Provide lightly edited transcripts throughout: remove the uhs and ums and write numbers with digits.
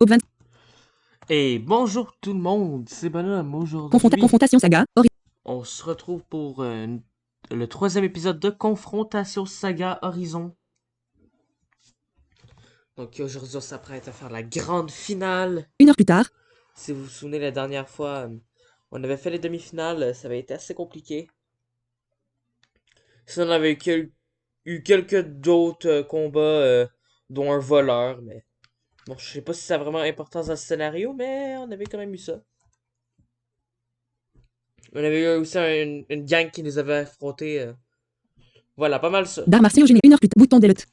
Au 20. Et bonjour tout le monde, c'est Bonhomme. Aujourd'hui, Confrontation Saga. on se retrouve pour le troisième épisode de Confrontation Saga Horizon. Donc aujourd'hui, on s'apprête à faire la grande finale. Une heure plus tard. Si vous vous souvenez, la dernière fois, on avait fait les demi-finales, ça avait été assez compliqué. Sinon, on avait eu quelques d'autres combats, dont un voleur, mais bon, je sais pas si ça a vraiment importance dans ce scénario, mais on avait quand même eu ça. On avait eu aussi une gang qui nous avait affronté. Voilà, pas mal ça. D'arts martiaux généraux. Une heure plus tard. Bouton delete.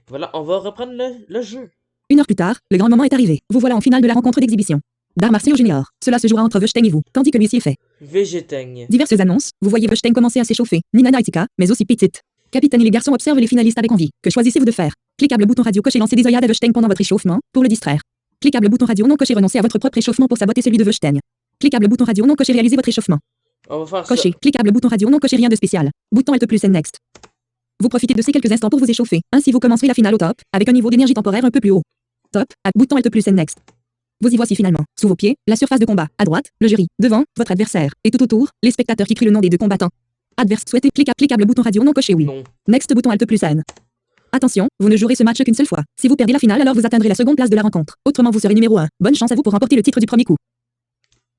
Voilà, on va reprendre le jeu. Une heure plus tard, le grand moment est arrivé. Vous voilà en finale de la rencontre d'exhibition. D'arts martiaux junior. Cela se jouera entre Veuchteng et vous, tandis que lui-ci est fait. Végétaigne. Diverses annonces. Vous voyez Veuchteng commencer à s'échauffer. Nina Naitika, mais aussi Pitit. Capitaine et les garçons observent les finalistes avec envie. Que choisissez-vous de faire? Cliquable bouton radio coché lancer des oeillades à Veuchteng pendant votre échauffement, pour le distraire. Cliquable bouton radio non coché renoncer à votre propre échauffement pour saboter celui de Veuchteng. Cliquable bouton radio non coché réaliser votre échauffement. On va faire Coché. ça. Cliquable bouton radio non coché rien de spécial. Bouton Alt plus N next. Vous profitez de ces quelques instants pour vous échauffer. Ainsi vous commencerez la finale au top, avec un niveau d'énergie temporaire un peu plus haut. Top, bouton Alt plus N next. Vous y voici finalement. Sous vos pieds, la surface de combat. À droite, le jury. Devant, votre adversaire. Et tout autour, les spectateurs qui crient le nom des deux combattants. Adverse souhaitez cliquable bouton radio non coché oui. Non. Next bouton Alt plus N. Attention, vous ne jouerez ce match qu'une seule fois. Si vous perdez la finale, alors vous atteindrez la seconde place de la rencontre. Autrement, vous serez numéro 1. Bonne chance à vous pour remporter le titre du premier coup.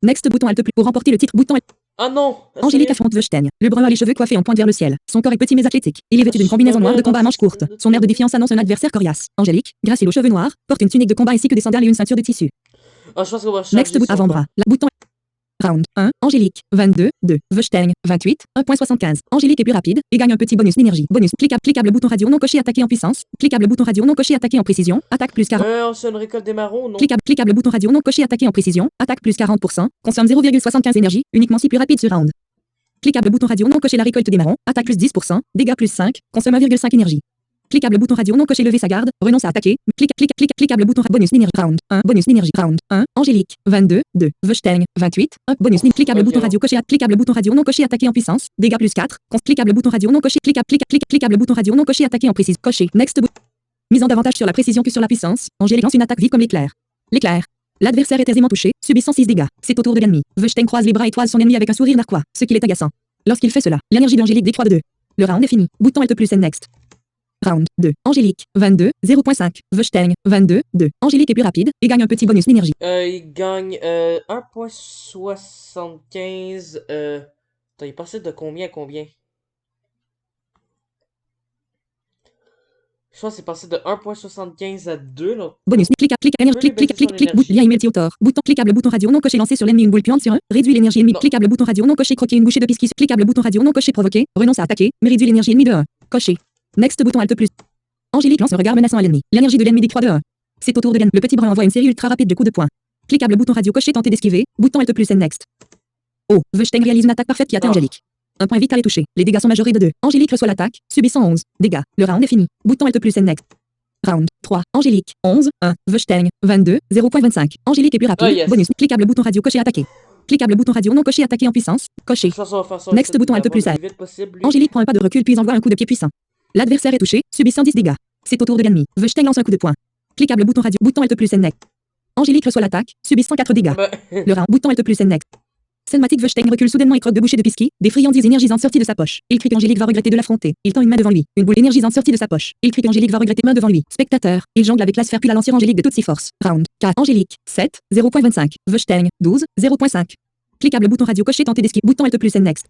Next bouton Alt plus pour remporter le titre bouton Alt. Ah non. Angélique affronte Veuchteng. Le brun a les cheveux coiffés en pointe vers le ciel. Son corps est petit mais athlétique. Il est vêtu d'une combinaison noire de combat à manches courtes. Son air de défiance annonce un adversaire coriace. Angélique, gracile aux cheveux noirs, porte une tunique de combat ainsi que des sandales et une ceinture de tissu. Ah, je pense qu'on va changer. Next bouton avant-bras. La bouton Round 1, Angélique, 22, 2, Veuchteng, 28, 1.75. Angélique est plus rapide et gagne un petit bonus d'énergie. Bonus, cliquable bouton radio non coché attaquer en puissance. Cliquable bouton radio non coché attaquer en précision. Attaque plus 40. On récolte des marrons, non? Cliquable bouton radio non coché attaquer en précision. Attaque plus 40%. Consomme 0,75 énergie, uniquement si plus rapide ce round. Cliquable bouton radio non coché la récolte des marrons. Attaque plus 10%. Dégâts plus 5. Consomme 1,5 énergie. Cliquable bouton radio non coché lever sa garde, renonce à attaquer. Cliquable bouton bonus d'énergie round 1, bonus d'énergie round 1, Angélique, 22, 2, Veuchteng, 28, 1, bonus cliquable bouton radio coché cliquable bouton radio non coché attaquer en puissance, dégâts plus 4, cliquable bouton radio non coché cliquable bouton radio non coché attaquer en précision, coché, next bouton. Misant davantage sur la précision que sur la puissance, Angélique lance une attaque vive comme l'éclair. L'éclair. L'adversaire est aisément touché, subissant 6 dégâts. C'est au tour de l'ennemi. Veuchteng croise les bras et toise son ennemi avec un sourire narquois, ce qui est agaçant. Lorsqu'il fait cela, l'énergie d'Angélique décroît de 2. Le round est fini. Bouton Alt plus N next. Round 2. Angélique, 22, 0.5. Veuchteng, 22, 2. Angélique est plus rapide et gagne un petit bonus d'énergie. Il gagne 1.75. Attends, il est passé de combien à combien? Je pense que c'est passé de 1.75 à 2. Donc... Bonus, lien email Tiotor. Bouton cliquable bouton radio non coché lancer sur l'ennemi une boule puante sur un. Réduit l'énergie ennemie. Cliquable bouton radio non coché croquer une bouchée de pisquis. Cliquable bouton radio non coché provoquer. Renonce à attaquer, mais réduit l'énergie ennemie de 1. Coché. Next bouton Alt plus. Angélique lance un regard menaçant à l'ennemi. L'énergie de l'ennemi décroît de 1. C'est au tour de l'ennemi. Le petit brun envoie une série ultra rapide de coups de poing. Cliquable bouton radio coché tenter d'esquiver. Bouton Alt plus N next. Oh, Veuchteng réalise une attaque parfaite qui atteint Angélique. Un point vital est touché. Les dégâts sont majorés de 2. Angélique reçoit l'attaque, subissant 11 dégâts. Le round est fini. Bouton Alt plus N next. Round 3. Angélique, 11, 1. Veuchteng, 22, 0.25. Angélique est plus rapide. Oh, yes. Bonus. Cliquable bouton radio coché attaquer. Cliquable bouton radio non coché attaquer en puissance. Coché. Next bouton Alt plus A. Angélique prend un pas de recul puis envoie un coup de pied puissant. L'adversaire est touché, subissant 10 dégâts. C'est au tour de l'ennemi. Veuchteng lance un coup de poing. Cliquable bouton radio. Bouton Alt plus N next. Angélique reçoit l'attaque, subissant 4 dégâts. Le round. Bouton Alt plus N next. Cinématique Veuchteng recule soudainement et croque de bouchées de pisquis, des friandises énergisantes sorties de sa poche. Il crie qu'Angélique va regretter de l'affronter. Il tend une main devant lui. Une boule énergisante sortie de sa poche. Il crie qu'Angélique va regretter main devant lui. Spectateur. Il jongle avec la sphère puis la lancière Angélique de toutes ses forces. Round 4. Angélique, 7, 0.25. Veuchteng, 12, 0.5. Cliquable bouton radio coché tenter d'esquiver. Bouton Alt plus N next.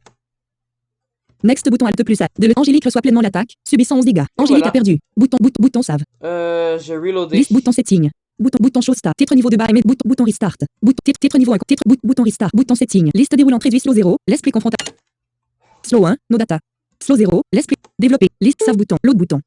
Next bouton Alt plus A. Angélique reçoit pleinement l'attaque, subissant 11 dégâts. Angélique a perdu. Bouton save. J'ai reloadé. Liste bouton setting. Bouton show start. Titre niveau de barre et bouton restart. Titre niveau 1. Bouton restart. Bouton setting. Liste déroulante réduit slow 0. L'esprit confrontation. Slow 1. No data. Slow 0. L'esprit. Développer. Liste save bouton. Load bouton.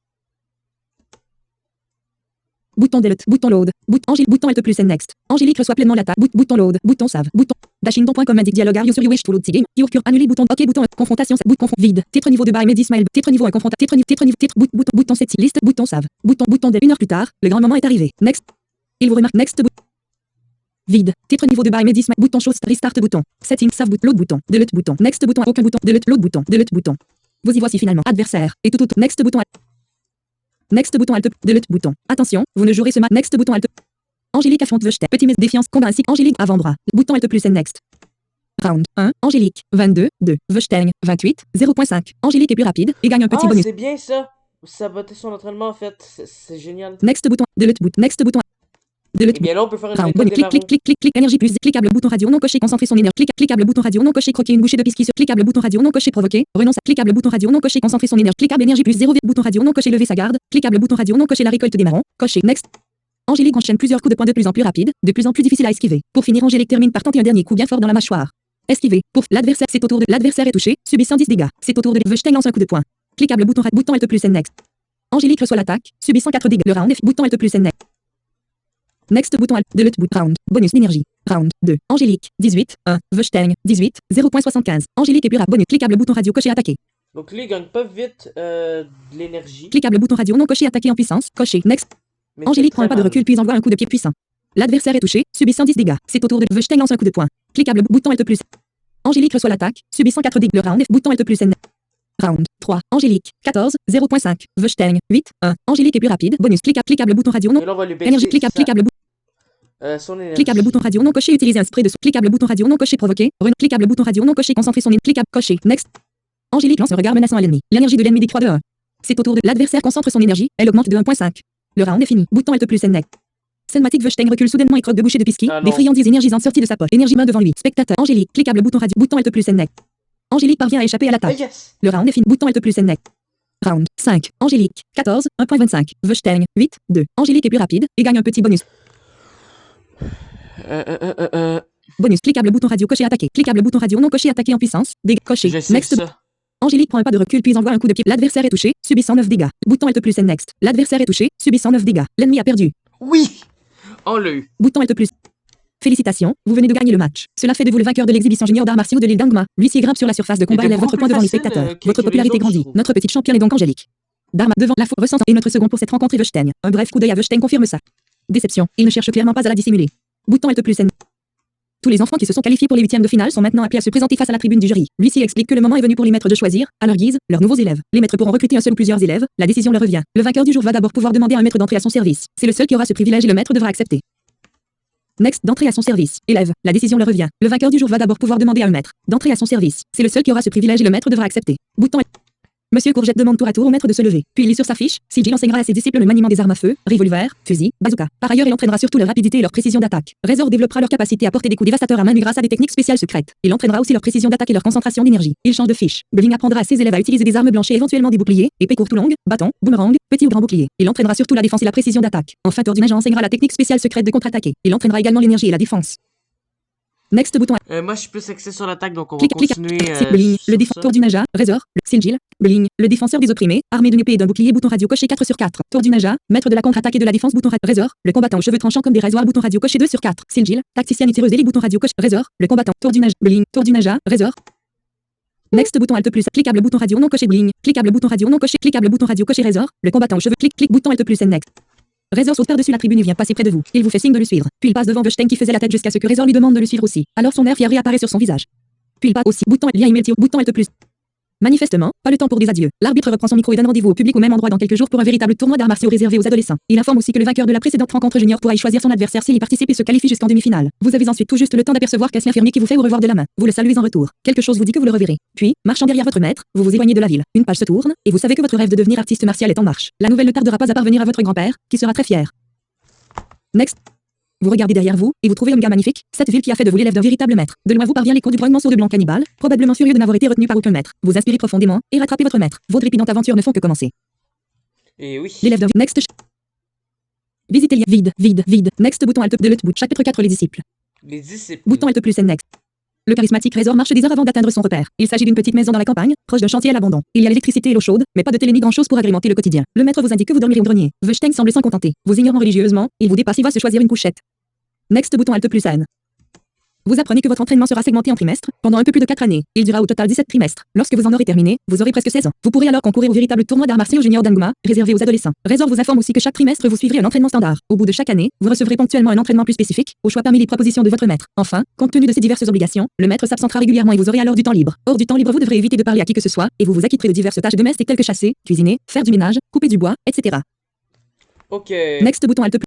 Bouton delete. Bouton load. Bouton Alt plus N next. Angélique reçoit pleinement l'attaque. Bouton load. Bouton save. Bouton. Dashingdon.com indique dialogue. Are you sure you wish to load the game? You cure. Annuler bouton. OK bouton. Confrontation. Vide. Titre niveau de barre et smile. Titre niveau 1. Confrontation. Bouton setting. Liste. Bouton save. Bouton delete. 1 heure plus tard. Le grand moment est arrivé. Next. Il vous remarque. Next bouton. Vide. Titre niveau de barre et bouton show restart bouton. Setting save bouton. Load bouton. Delete bouton. Next bouton. Aucun bouton. Delete. Load bouton. Delete bouton. Vous y voici finalement. Adversaire. Et tout. Next bouton. Next bouton Alt. Delete bouton. Attention, vous ne jouerez ce match. Next bouton Alt. Angélique affronte Vechtel. Petit mais défiance. Combat ainsi. Angélique avant-bras. Bouton Alt plus N next. Round 1. Angélique. 22. 2. Vechtel. 28. 0.5. Angélique est plus rapide et gagne un petit Ah, bonus. c'est bien ça. Saboter son entraînement en fait. C'est génial. Next bouton. Delete boot. Next bouton. Delete Et bien là, on peut faire une Round. récolte Bonus. des Clic, marrons. clic, clic, clic, clic. Énergie plus. Cliquable bouton radio non coché. Concentrer son énergie. Cliquable bouton radio non coché. Croquer une bouchée de pisquis sur. Cliquable bouton radio non coché. Provoquer. Renonce. Cliquable bouton radio non coché. Concentrer son énergie. Cliquable énergie plus 0. Bouton radio non coché. Lever sa garde. Cliquable bouton radio non coché. La récolte des marrons. Coché. Next. Angélique enchaîne plusieurs coups de poing de plus en plus rapides, de plus en plus difficiles à esquiver. Pour finir, Angélique termine par tenter un dernier coup bien fort dans la mâchoire. Esquiver. Pour l'adversaire, c'est au tour de l'adversaire est touché, subissant 10 dégâts. C'est au tour de Vechtel lance un coup de poing. Cliquable bouton Alt plus N next. Angélique reçoit l'attaque, subissant 4 dégâts. Le round F. Bouton Alt plus N next. Next bouton Alt delete boot round. Bonus d'énergie. Round 2. Angélique 18 1. Vechtel 18 0.75. Angélique est plus rapide. Bonus. Cliquable bouton radio coché attaquer. Donc lui, il gagne pas vite de l'énergie. Cliquable bouton radio non coché attaquer en puissance. Coché. Next. Mais Angélique c'est prend un très pas de mal. recul puis envoie un coup de pied puissant. L'adversaire est touché, subissant 10 dégâts. C'est au tour de Vechtel lance un coup de poing. Cliquable bouton Alt plus. Angélique reçoit l'attaque, subissant 4 dégâts. Le round F. Bouton Alt plus N. Round 3. Angélique 14 0.5. Vechtel 8 1. Angélique est plus rapide. Bonus. Cliquable bouton radio non. Et là, on va lui baisser Énergie cliquable son énergie. cliquable bouton radio non coché. Utiliser un spray de cliquable bouton radio non coché. Provoquer. Cliquable bouton radio non coché. Concentrer son cliquable coché. Next. Angélique lance un regard menaçant à l'ennemi. L'énergie de l'ennemi décroît de 1. C'est au tour de l'adversaire concentre son énergie. Elle augmente de 1.5. Le round est fini. Bouton Alt plus N next. Cinématique Vechtel recule soudainement et croque de bouchées de pisquis. Ah Des non. friandises énergisantes sorties de sa poche. Énergie main devant lui. Spectateur. Angélique. Cliquable bouton radio. Bouton Alt plus N next. Angélique parvient à échapper à Ah l'attaque. yes! Le round est fini. Bouton Alt plus N next. Round 5. Angélique. 14 1.25. Vechtel 8 2. Angélique est plus rapide et gagne un petit bonus. Bonus. Cliquable bouton radio coché attaquer. Cliquable bouton radio non coché attaquer en puissance. Dégâts coché. Je sais Next. ça. Angélique prend un pas de recul puis envoie un coup de pied. L'adversaire est touché, subissant 9 dégâts. Bouton Alt plus N next. L'adversaire est touché, subissant 9 dégâts. L'ennemi a perdu. Oui! On l'a eu. Bouton Alt plus. Félicitations, vous venez de gagner le match. Cela fait de vous le vainqueur de l'exhibition junior d'arts martiaux de l'île d'Angma. L'huissier grimpe sur la surface de combat et était lève votre beaucoup point plus devant les facile, spectateurs. que Votre les popularité autres, je grandit. trouve. Notre petite championne est donc Angélique. Dharma devant la foule ressent et notre second pour cette rencontre est Vechtel. Un bref coup d'œil à Vechtel confirme ça. Déception, il ne cherche clairement pas à la dissimuler. Bouton Alt plus N. Tous les enfants qui se sont qualifiés pour les huitièmes de finale sont maintenant appelés à se présenter face à la tribune du jury. L'huissier explique que le moment est venu pour les maîtres de choisir, à leur guise, leurs nouveaux élèves. Les maîtres pourront recruter un seul ou plusieurs élèves, la décision leur revient. Le vainqueur du jour va d'abord pouvoir demander à un maître d'entrer à son service. C'est le seul qui aura ce privilège et le maître devra accepter. Next, d'entrer à son service. Élève, la décision leur revient. Le vainqueur du jour va d'abord pouvoir demander à un maître d'entrer à son service. C'est le seul qui aura ce privilège et le maître devra accepter. Bouton. Monsieur Courgette demande tour à tour au maître de se lever. Puis il lit sur sa fiche, Sigil enseignera à ses disciples le maniement des armes à feu, revolver, fusil, bazooka. Par ailleurs, il entraînera surtout leur rapidité et leur précision d'attaque. Razor développera leur capacité à porter des coups dévastateurs à main nue grâce à des techniques spéciales secrètes. Il entraînera aussi leur précision d'attaque et leur concentration d'énergie. Il change de fiche. Bling apprendra à ses élèves à utiliser des armes blanches et éventuellement des boucliers, épée courte ou longue, bâton, boomerang, petit ou grand bouclier. Il entraînera surtout la défense et la précision d'attaque. Enfin, Tordinage enseignera la technique spéciale secrète de contre-attaquer. Il entraînera également l'énergie et la défense. Next bouton. Moi, je suis plus axé sur l'attaque, donc on va Clic, continuer Bling, le sur défenseur ça. du Naja, Razor, le Sigil, Bling, le défenseur des opprimés, armé d'une épée et d'un bouclier, bouton radio coché 4 sur 4. Tour du Naja, maître de la contre-attaque et de la défense, bouton Razor, le combattant aux cheveux tranchants comme des rasoirs, bouton radio coché 2 sur 4. Sigil, tacticienne et tireuse d'élite, bouton radio coché, Razor, le combattant, tour du Naja, Bling, tour du Naja, Razor. Next bouton Alt plus, cliquable bouton radio non coché Bling, cliquable bouton radio non coché, cliquable bouton radio coché Razor, le combattant aux cheveux, clic bouton Alt plus Next. Razor saute par-dessus la tribune et vient passer près de vous. Il vous fait signe de le suivre. Puis il passe devant Vechtel qui faisait la tête jusqu'à ce que Razor lui demande de le suivre aussi. Alors son air fier réapparaît sur son visage. Puis il passe aussi. Bouton lien email bouton Alt plus. Manifestement, pas le temps pour des adieux. L'arbitre reprend son micro et donne rendez-vous au public au même endroit dans quelques jours pour un véritable tournoi d'arts martiaux réservé aux adolescents. Il informe aussi que le vainqueur de la précédente rencontre junior pourra y choisir son adversaire s'il y participe et se qualifie jusqu'en demi-finale. Vous avez ensuite tout juste le temps d'apercevoir Cassien infirmier qui vous fait au revoir de la main. Vous le saluez en retour. Quelque chose vous dit que vous le reverrez. Puis, marchant derrière votre maître, vous vous éloignez de la ville. Une page se tourne et vous savez que votre rêve de devenir artiste martial est en marche. La nouvelle ne tardera pas à parvenir à votre grand-père, qui sera très fier. Next. Vous regardez derrière vous, et vous trouvez un gars magnifique, cette ville qui a fait de vous l'élève d'un véritable maître. De loin vous parvient l'écho du grognement sourd de blanc cannibale, probablement furieux de n'avoir été retenu par aucun maître. Vous inspirez profondément, et rattrapez votre maître. Vos trépidantes aventures ne font que commencer. Et oui. L'élève d'un Next. Visitez lien. Vide. Next bouton Alt de l'autre bout. Chapitre 4 les disciples. Les disciples. Bouton Alt plus N next. Le charismatique Razor marche des heures avant d'atteindre son repère. Il s'agit d'une petite maison dans la campagne, proche d'un chantier à l'abandon. Il y a l'électricité et l'eau chaude, mais pas de télé ni grand-chose pour agrémenter le quotidien. Le maître vous indique que vous dormirez au grenier. Vechtel semble s'en contenter. Vous ignorant religieusement, il vous dépasse et va se choisir une couchette. Next bouton Alt plus N. Vous apprenez que votre entraînement sera segmenté en trimestres, pendant un peu plus de 4 années. Il durera au total 17 trimestres. Lorsque vous en aurez terminé, vous aurez presque 16 ans. Vous pourrez alors concourir au véritable tournoi d'arts martiaux junior d'Angma, réservé aux adolescents. Razor vous informe aussi que chaque trimestre vous suivrez un entraînement standard. Au bout de chaque année, vous recevrez ponctuellement un entraînement plus spécifique, au choix parmi les propositions de votre maître. Enfin, compte tenu de ces diverses obligations, le maître s'absentera régulièrement et vous aurez alors du temps libre. Hors du temps libre, vous devrez éviter de parler à qui que ce soit, et vous vous acquitterez de diverses tâches domestiques telles que chasser, cuisiner, faire du ménage, couper du bois, etc. Ok. Next bouton Alt plus.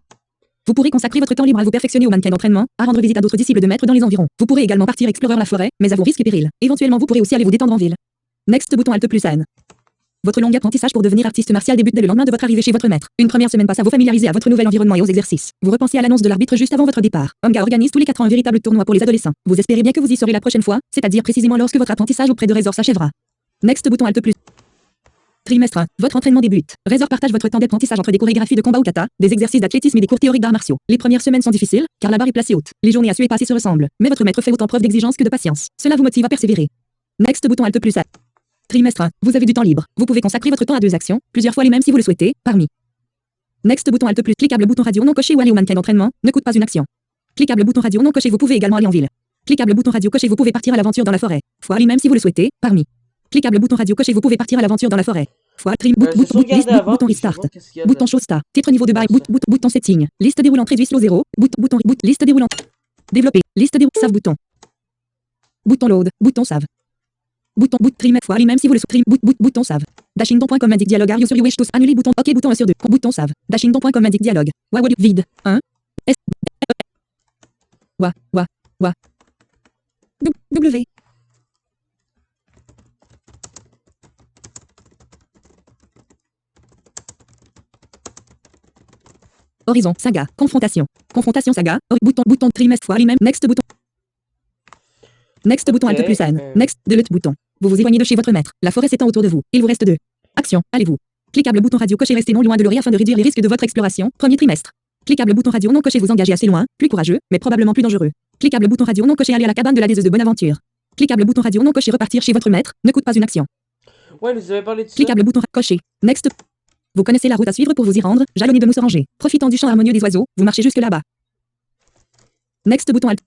Vous pourrez consacrer votre temps libre à vous perfectionner au mannequin d'entraînement, à rendre visite à d'autres disciples de maîtres dans les environs. Vous pourrez également partir explorer la forêt, mais à vos risques et périls. Éventuellement, vous pourrez aussi aller vous détendre en ville. Next bouton Alt plus N. Votre long apprentissage pour devenir artiste martial débute dès le lendemain de votre arrivée chez votre maître. Une première semaine passe à vous familiariser à votre nouvel environnement et aux exercices. Vous repensez à l'annonce de l'arbitre juste avant votre départ. Omga organise tous les 4 ans un véritable tournoi pour les adolescents. Vous espérez bien que vous y serez la prochaine fois, c'est-à-dire précisément lorsque votre apprentissage auprès de Razor s'achèvera. Next bouton Alt plus. Trimestre 1. Votre entraînement débute. Razor partage votre temps d'apprentissage entre des chorégraphies de combat ou kata, des exercices d'athlétisme et des cours théoriques d'arts martiaux. Les premières semaines sont difficiles, car la barre est placée haute. Les journées à suer et passées se ressemblent, mais votre maître fait autant preuve d'exigence que de patience. Cela vous motive à persévérer. Next bouton Alt plus A. Trimestre 1. Vous avez du temps libre. Vous pouvez consacrer votre temps à 2 actions, plusieurs fois les mêmes si vous le souhaitez, parmi. Next bouton Alt plus. Cliquable bouton radio non coché ou aller au mannequin d'entraînement, ne coûte pas une action. Cliquable bouton radio non coché, vous pouvez également aller en ville. Cliquable bouton radio coché, vous pouvez partir à l'aventure dans la forêt. Fois les mêmes si vous le souhaitez, parmi. Cliquable bouton radio coché, vous pouvez partir à l'aventure dans la forêt. Fois trim bouton restart. Bouton show start. Titre niveau de bail bouton setting. Liste déroulante réduit slow 0. Bouton liste déroulante. Développer. Liste déroulante save bouton. Bouton load. Bouton save. Bouton trim fois les mêmes si vous le souhaitez. Bouton save. Dashington.com indique dialogue. Are you sure you wish to annuler bouton OK bouton 1 sur 2. Bouton save. Dashington.com indique dialogue. Vide 1 S wa W Horizon, saga, confrontation. Confrontation saga, bouton trimestre fois les mêmes. Next bouton. Next bouton Alt plus N. Next delete bouton. Vous vous éloignez de chez votre maître. La forêt s'étend autour de vous. Il vous reste 2 actions. Allez-vous. Cliquable bouton radio coché, restez non loin de l'oreille afin de réduire les risques de votre exploration. Premier trimestre. Cliquable bouton radio non coché, vous engagez assez loin, plus courageux, mais probablement plus dangereux. Cliquable bouton radio non coché, aller à la cabane de la déseuse de Bonaventure. Cliquable bouton radio non coché, repartir chez votre maître, ne coûte pas une action. Ouais, nous avez parlé de ça. Cliquable bouton coché. Next. Vous connaissez la route à suivre pour vous y rendre, jalonnez de mousse orangée. Profitant du chant harmonieux des oiseaux, vous marchez jusque là-bas. Next bouton Alt.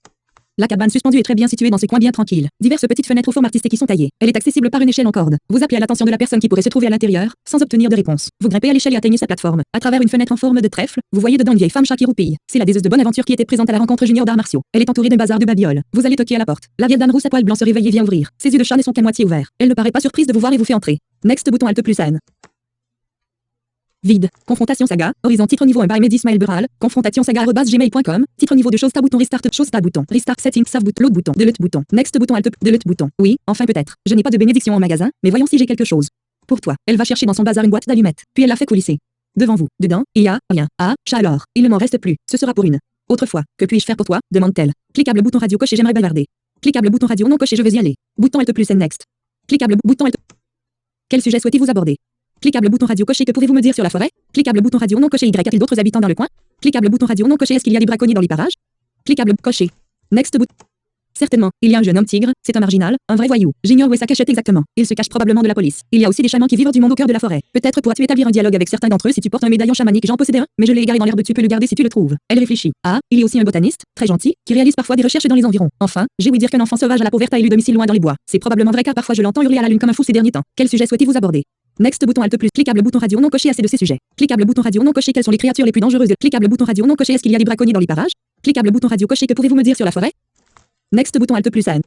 La cabane suspendue est très bien située dans ce coin bien tranquille. Diverses petites fenêtres aux formes artistes qui sont taillées. Elle est accessible par une échelle en corde. Vous appelez à l'attention de la personne qui pourrait se trouver à l'intérieur, sans obtenir de réponse. Vous grimpez à l'échelle et atteignez sa plateforme. À travers une fenêtre en forme de trèfle, vous voyez dedans une vieille femme chat qui roupille. C'est la déseuse de Bonaventure qui était présente à la rencontre junior d'arts martiaux. Elle est entourée d'un bazar de babioles. Vous allez toquer à la porte. La vieille dame rousse à poils blancs se réveille et vient ouvrir. Ses yeux de chat ne sont qu'à moitié ouverts. Elle ne paraît pas surprise de vous voir et vous fait entrer. Next bouton Alt plus N. Vide. Confrontation saga. Horizon titre niveau 1 by Mehdi Ismaël Bural. Confrontation saga @gmail.com. Titre niveau de Showsta bouton restart Showsta bouton. Restart settings save bouton load bouton. Delete bouton. Next bouton Alt delete bouton. Oui, enfin peut-être. Je n'ai pas de bénédiction en magasin, mais voyons si j'ai quelque chose. Pour toi. Elle va chercher dans son bazar une boîte d'allumettes. Puis elle la fait coulisser. Devant vous. Dedans, il y a rien. Ah, chat alors. Il ne m'en reste plus. Ce sera pour une autre fois. Que puis-je faire pour toi? Demande-t-elle. Cliquable bouton radio coché, j'aimerais bavarder. Cliquable bouton radio non coché, je veux y aller. Bouton Alt plus N next. Cliquable bouton Alt. Quel sujet souhaitez-vous aborder? Cliquable bouton radio coché, que pouvez-vous me dire sur la forêt? Cliquable bouton radio non coché, Y a-t-il d'autres habitants dans le coin? Cliquable bouton radio non coché, est-ce qu'il y a des braconniers dans les parages? Cliquable coché. Next bouton. Certainement, il y a un jeune homme tigre, c'est un marginal, un vrai voyou. J'ignore où est sa cachette exactement. Il se cache probablement de la police. Il y a aussi des chamans qui vivent du monde au cœur de la forêt. Peut-être pourras-tu établir un dialogue avec certains d'entre eux si tu portes un médaillon chamanique. J'en possédais un, mais je l'ai égaré dans l'herbe. Tu peux le garder si tu le trouves. Elle réfléchit. Ah, il y a aussi un botaniste, très gentil, qui réalise parfois des recherches dans les environs. Enfin, j'ai ouï dire qu'un enfant sauvage à la peau verte a élu domicile loin dans les bois. C'est probablement vrai car parfois je l'entends hurler à la lune comme un fou ces derniers temps. Quel sujet souhaitez-vous aborder? Next bouton Alt plus. Cliquable bouton radio non coché, assez de ces sujets. Cliquable bouton radio non coché, quelles sont les créatures les plus dangereuses? Cliquable bouton radio non coché, est-ce qu'il y a des braconniers dans les parages? Cliquable bouton radio coché, que pouvez-vous me dire sur la forêt? Next bouton Alt plus N.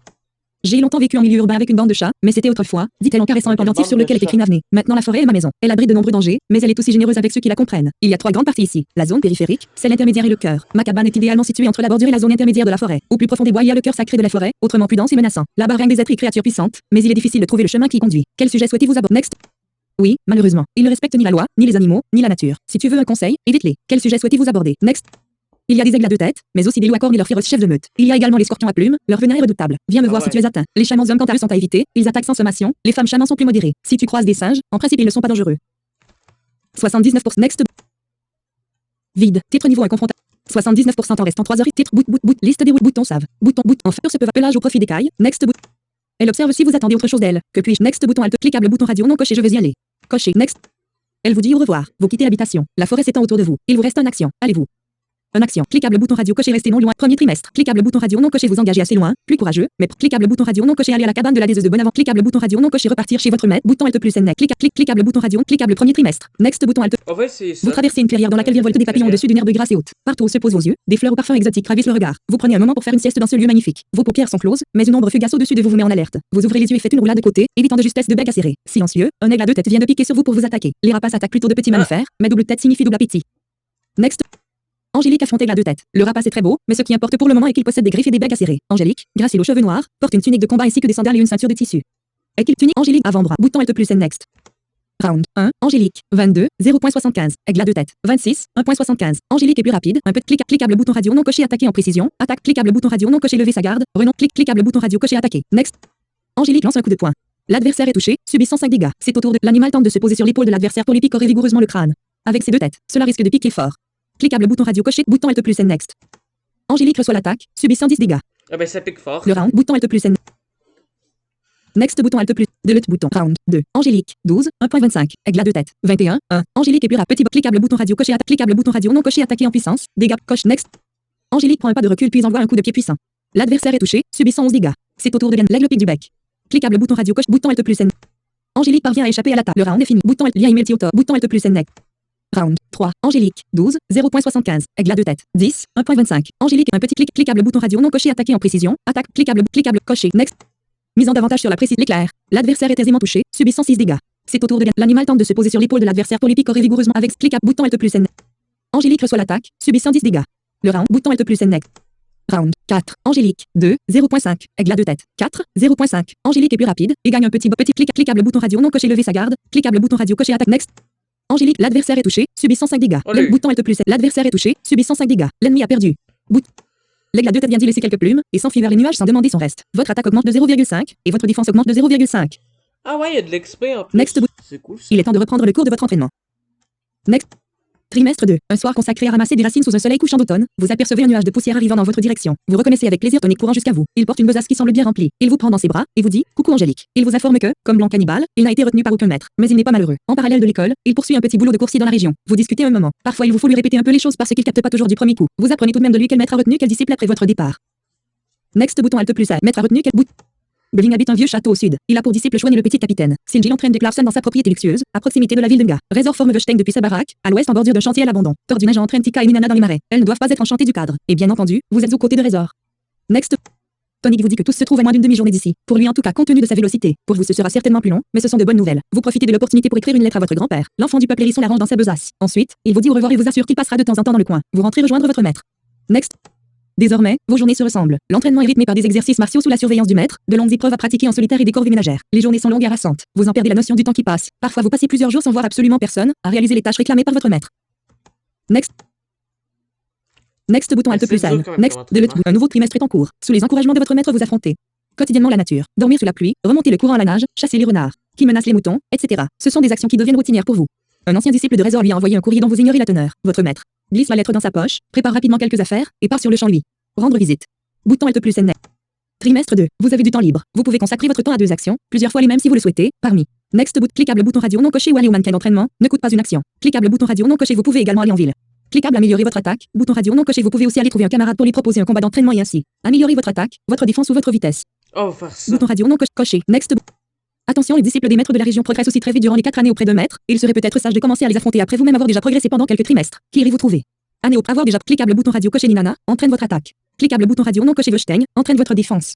J'ai longtemps vécu en milieu urbain avec une bande de chats, mais c'était autrefois, dit-elle en caressant un pendentif sur lequel est écrit Navenée. Maintenant la forêt est ma maison. Elle abrite de nombreux dangers, mais elle est aussi généreuse avec ceux qui la comprennent. Il y a 3 grandes parties ici. La zone périphérique, celle intermédiaire et le cœur. Ma cabane est idéalement située entre la bordure et la zone intermédiaire de la forêt. Au plus profond des bois, il y a le cœur sacré de la forêt, autrement plus dense et menaçant. Là-bas règnent des êtres et créatures puissantes, mais il est difficile de trouver le chemin qui y conduit. Quel sujet souhaitez-vous aborder? Next. Oui, malheureusement. Ils ne respectent ni la loi, ni les animaux, ni la nature. Si tu veux un conseil, évite-les. Quel sujet souhaitez-vous aborder? Next. Il y a des aigles à 2 têtes, mais aussi des loups à cornes et leurs féroces chefs de meute. Il y a également les scorpions à plumes, leur venin est redoutable. Viens me voir si tu es atteint. Les chamans hommes quant à eux sont à éviter, ils attaquent sans sommation, les femmes chamans sont plus modérées. Si tu croises des singes, en principe ils ne sont pas dangereux. 79% next. Vide. Titre niveau 1 confrontation. 79% en restant 3 heures. Titre liste des bouton save. Bouton enfin se peut pelage au profit des cailles. Next bout. Elle observe si vous attendez autre chose d'elle. Que puis-je? Next bouton Alt cliquable bouton radio non coché, je veux y aller. Coché. Next. Elle vous dit au revoir. Vous quittez l'habitation. La forêt s'étend autour de vous. Il vous reste une action. Allez-vous. Une action. Cliquable bouton radio coché, restez non loin. Premier trimestre. Cliquable bouton radio non coché, vous engagez assez loin, plus courageux, mais cliquable bouton radio non coché, aller à la cabane de la déseuse de Bonaventure. Cliquable bouton radio non coché, repartir chez votre maître. Bouton Alt plus N. Cliquable bouton radio. Cliquable premier trimestre. Next bouton Alt. En fait, c'est ça. Vous traversez une clairière dans laquelle virevoltent des papillons au-dessus d'une herbe grasse et haute. Partout où se posent vos yeux, des fleurs au parfum exotique ravissent le regard. Vous prenez un moment pour faire une sieste dans ce lieu magnifique. Vos paupières sont closes, mais une ombre fugace au-dessus de vous met en alerte. Vous ouvrez les yeux et faites une roulade de côté, évitant de justesse de bec à serrer. Silencieux, un aigle à 2 têtes vient de piquer sur vous pour vous attaquer. Les rapaces attaquent plutôt de petits mammifères, mais double tête signifie double appétit. Next. Angélique affronte Aigla à deux têtes. Le rapace est très beau, mais ce qui importe pour le moment est qu'il possède des griffes et des becs acérés. Angélique, gracile aux cheveux noirs, porte une tunique de combat ainsi que des sandales et une ceinture de tissu. Et qu'il tunique Angélique avant-bras. Bouton Alt plus N next. Round 1, Angélique, 22, 0.75, Aigle à deux têtes, 26, 1.75, Angélique est plus rapide, un peu de cliquable bouton radio non coché attaquer en précision, attaque cliquable bouton radio non coché lever sa garde, renom cliquable bouton radio coché attaquer, next. Angélique lance un coup de poing. L'adversaire est touché, subit 105 dégâts, c'est au tour de l'animal tente de se poser sur l'épaule de l'adversaire pour lui picorer vigoureusement le crâne. Avec ses deux têtes, cela risque de piquer fort. Cliquable bouton radio coché, bouton Alt plus N next. Angélique reçoit l'attaque, subit 110 dégâts. Ah ben ça pique fort. Le round, bouton Alt plus N. Next bouton Alt plus, delete bouton, round, 2, Angélique, 12, 1.25, Aigle à deux têtes, 21, 1, Angélique est plus rapide, cliquable bouton radio coché, cliquable bouton radio non coché attaquer en puissance, dégâts, coche, next. Angélique prend un pas de recul puis envoie un coup de pied puissant. L'adversaire est touché, subit 111 dégâts. C'est au tour de l'aigle pique du bec. Cliquable bouton radio coche, bouton Alt plus N. Angélique parvient à échapper à l'attaque. Le round est fini. Bouton Alt, lien email au top, bouton Alt plus N next. Round 3, Angélique, 12, 0.75, Aigle à deux têtes, 10, 1.25, Angélique, un petit cliquable bouton radio non coché attaquer en précision, attaque, cliquable, coché, next. Mise en davantage sur la précise l'éclair. L'adversaire est aisément touché, subit 106 dégâts. C'est au tour de l'animal tente de se poser sur l'épaule de l'adversaire pour lui picorer vigoureusement avec cliquable bouton Alt plus N. Angélique reçoit l'attaque, subit 110 dégâts. Le round, bouton Alt plus N next. Round 4, Angélique, 2, 0.5, Aigle à deux têtes, 4, 0.5, Angélique est plus rapide et gagne un petit cliquable bouton radio non coché lever sa garde, cliquable bouton radio coché attaque next. Angélique, l'adversaire est touché, subit 105 dégâts. Bouton Alt plus N. L'adversaire est touché, subit 105 dégâts. L'ennemi a perdu. L'aigle à deux têtes vient d'y laisser quelques plumes et s'enfuit vers les nuages sans demander son reste. Votre attaque augmente de 0,5 et votre défense augmente de 0,5. Ah ouais, il y a de l'XP en plus. Next C'est cool ça. Il est temps de reprendre le cours de votre entraînement. Next. Trimestre 2. Un soir consacré à ramasser des racines sous un soleil couchant d'automne, vous apercevez un nuage de poussière arrivant dans votre direction. Vous reconnaissez avec plaisir Tonic courant jusqu'à vous. Il porte une besace qui semble bien remplie. Il vous prend dans ses bras et vous dit « Coucou Angélique ». Il vous informe que, comme blanc cannibale, il n'a été retenu par aucun maître, mais il n'est pas malheureux. En parallèle de l'école, il poursuit un petit boulot de coursier dans la région. Vous discutez un moment. Parfois il vous faut lui répéter un peu les choses parce qu'il capte pas toujours du premier coup. Vous apprenez tout de même de lui quel maître a retenu quel disciple après votre départ. Next bouton Alt plus A. Maître a retenu quel bouton. Bling habite un vieux château au sud. Il a pour disciple Chouane et le petit capitaine. Sinji entraîne de Clarkson dans sa propriété luxueuse, à proximité de la ville de Nga. Razor forme Vechstein depuis sa baraque, à l'ouest en bordure d'un chantier à l'abandon. Tordu Neige entraîne Tika et Minana dans les marais. Elles ne doivent pas être enchantées du cadre. Et bien entendu, vous êtes aux côtés de Razor. Next. Tonic vous dit que tous se trouvent à moins d'une demi-journée d'ici. Pour lui en tout cas compte tenu de sa vélocité. Pour vous ce sera certainement plus long, mais ce sont de bonnes nouvelles. Vous profitez de l'opportunité pour écrire une lettre à votre grand-père. L'enfant du peuple hérisson la range dans sa besace. Ensuite, il vous dit au revoir et vous assure qu'il passera de temps en temps dans le coin. Vous rentrez rejoindre votre maître. Next. Désormais, vos journées se ressemblent. L'entraînement est rythmé par des exercices martiaux sous la surveillance du maître, de longues épreuves à pratiquer en solitaire et des corvées ménagères. Les journées sont longues et rassantes. Vous en perdez la notion du temps qui passe. Parfois vous passez plusieurs jours sans voir absolument personne, à réaliser les tâches réclamées par votre maître. Next. Next bouton Alt plus N. Next. Un nouveau trimestre est en cours. Sous les encouragements de votre maître vous affrontez quotidiennement la nature. Dormir sous la pluie, remonter le courant à la nage, chasser les renards, qui menacent les moutons, etc. Ce sont des actions qui deviennent routinières pour vous. Un ancien disciple de Razor lui a envoyé un courrier dont vous ignorez la teneur. Votre maître glisse la lettre dans sa poche, prépare rapidement quelques affaires, et part sur le champ lui. Rendre visite. Bouton Alt plus N. Trimestre 2. Vous avez du temps libre. Vous pouvez consacrer votre temps à deux actions, plusieurs fois les mêmes si vous le souhaitez, parmi. Next cliquable bouton radio non coché ou aller au mannequin d'entraînement, ne coûte pas une action. Cliquable bouton radio non coché vous pouvez également aller en ville. Cliquable améliorer votre attaque, bouton radio non coché vous pouvez aussi aller trouver un camarade pour lui proposer un combat d'entraînement et ainsi améliorer votre attaque, votre défense ou votre vitesse. On va faire ça. Bouton radio non coché. Next. Attention, les disciples des maîtres de la région progressent aussi très vite durant les 4 années auprès d'un maître, et il serait peut-être sage de commencer à les affronter après vous-même avoir déjà progressé pendant quelques trimestres. Qui irez-vous trouver? Année au avoir déjà cliquable bouton radio coché Ninana, entraîne votre attaque. Cliquable bouton radio non coché Vechstein, entraîne votre défense.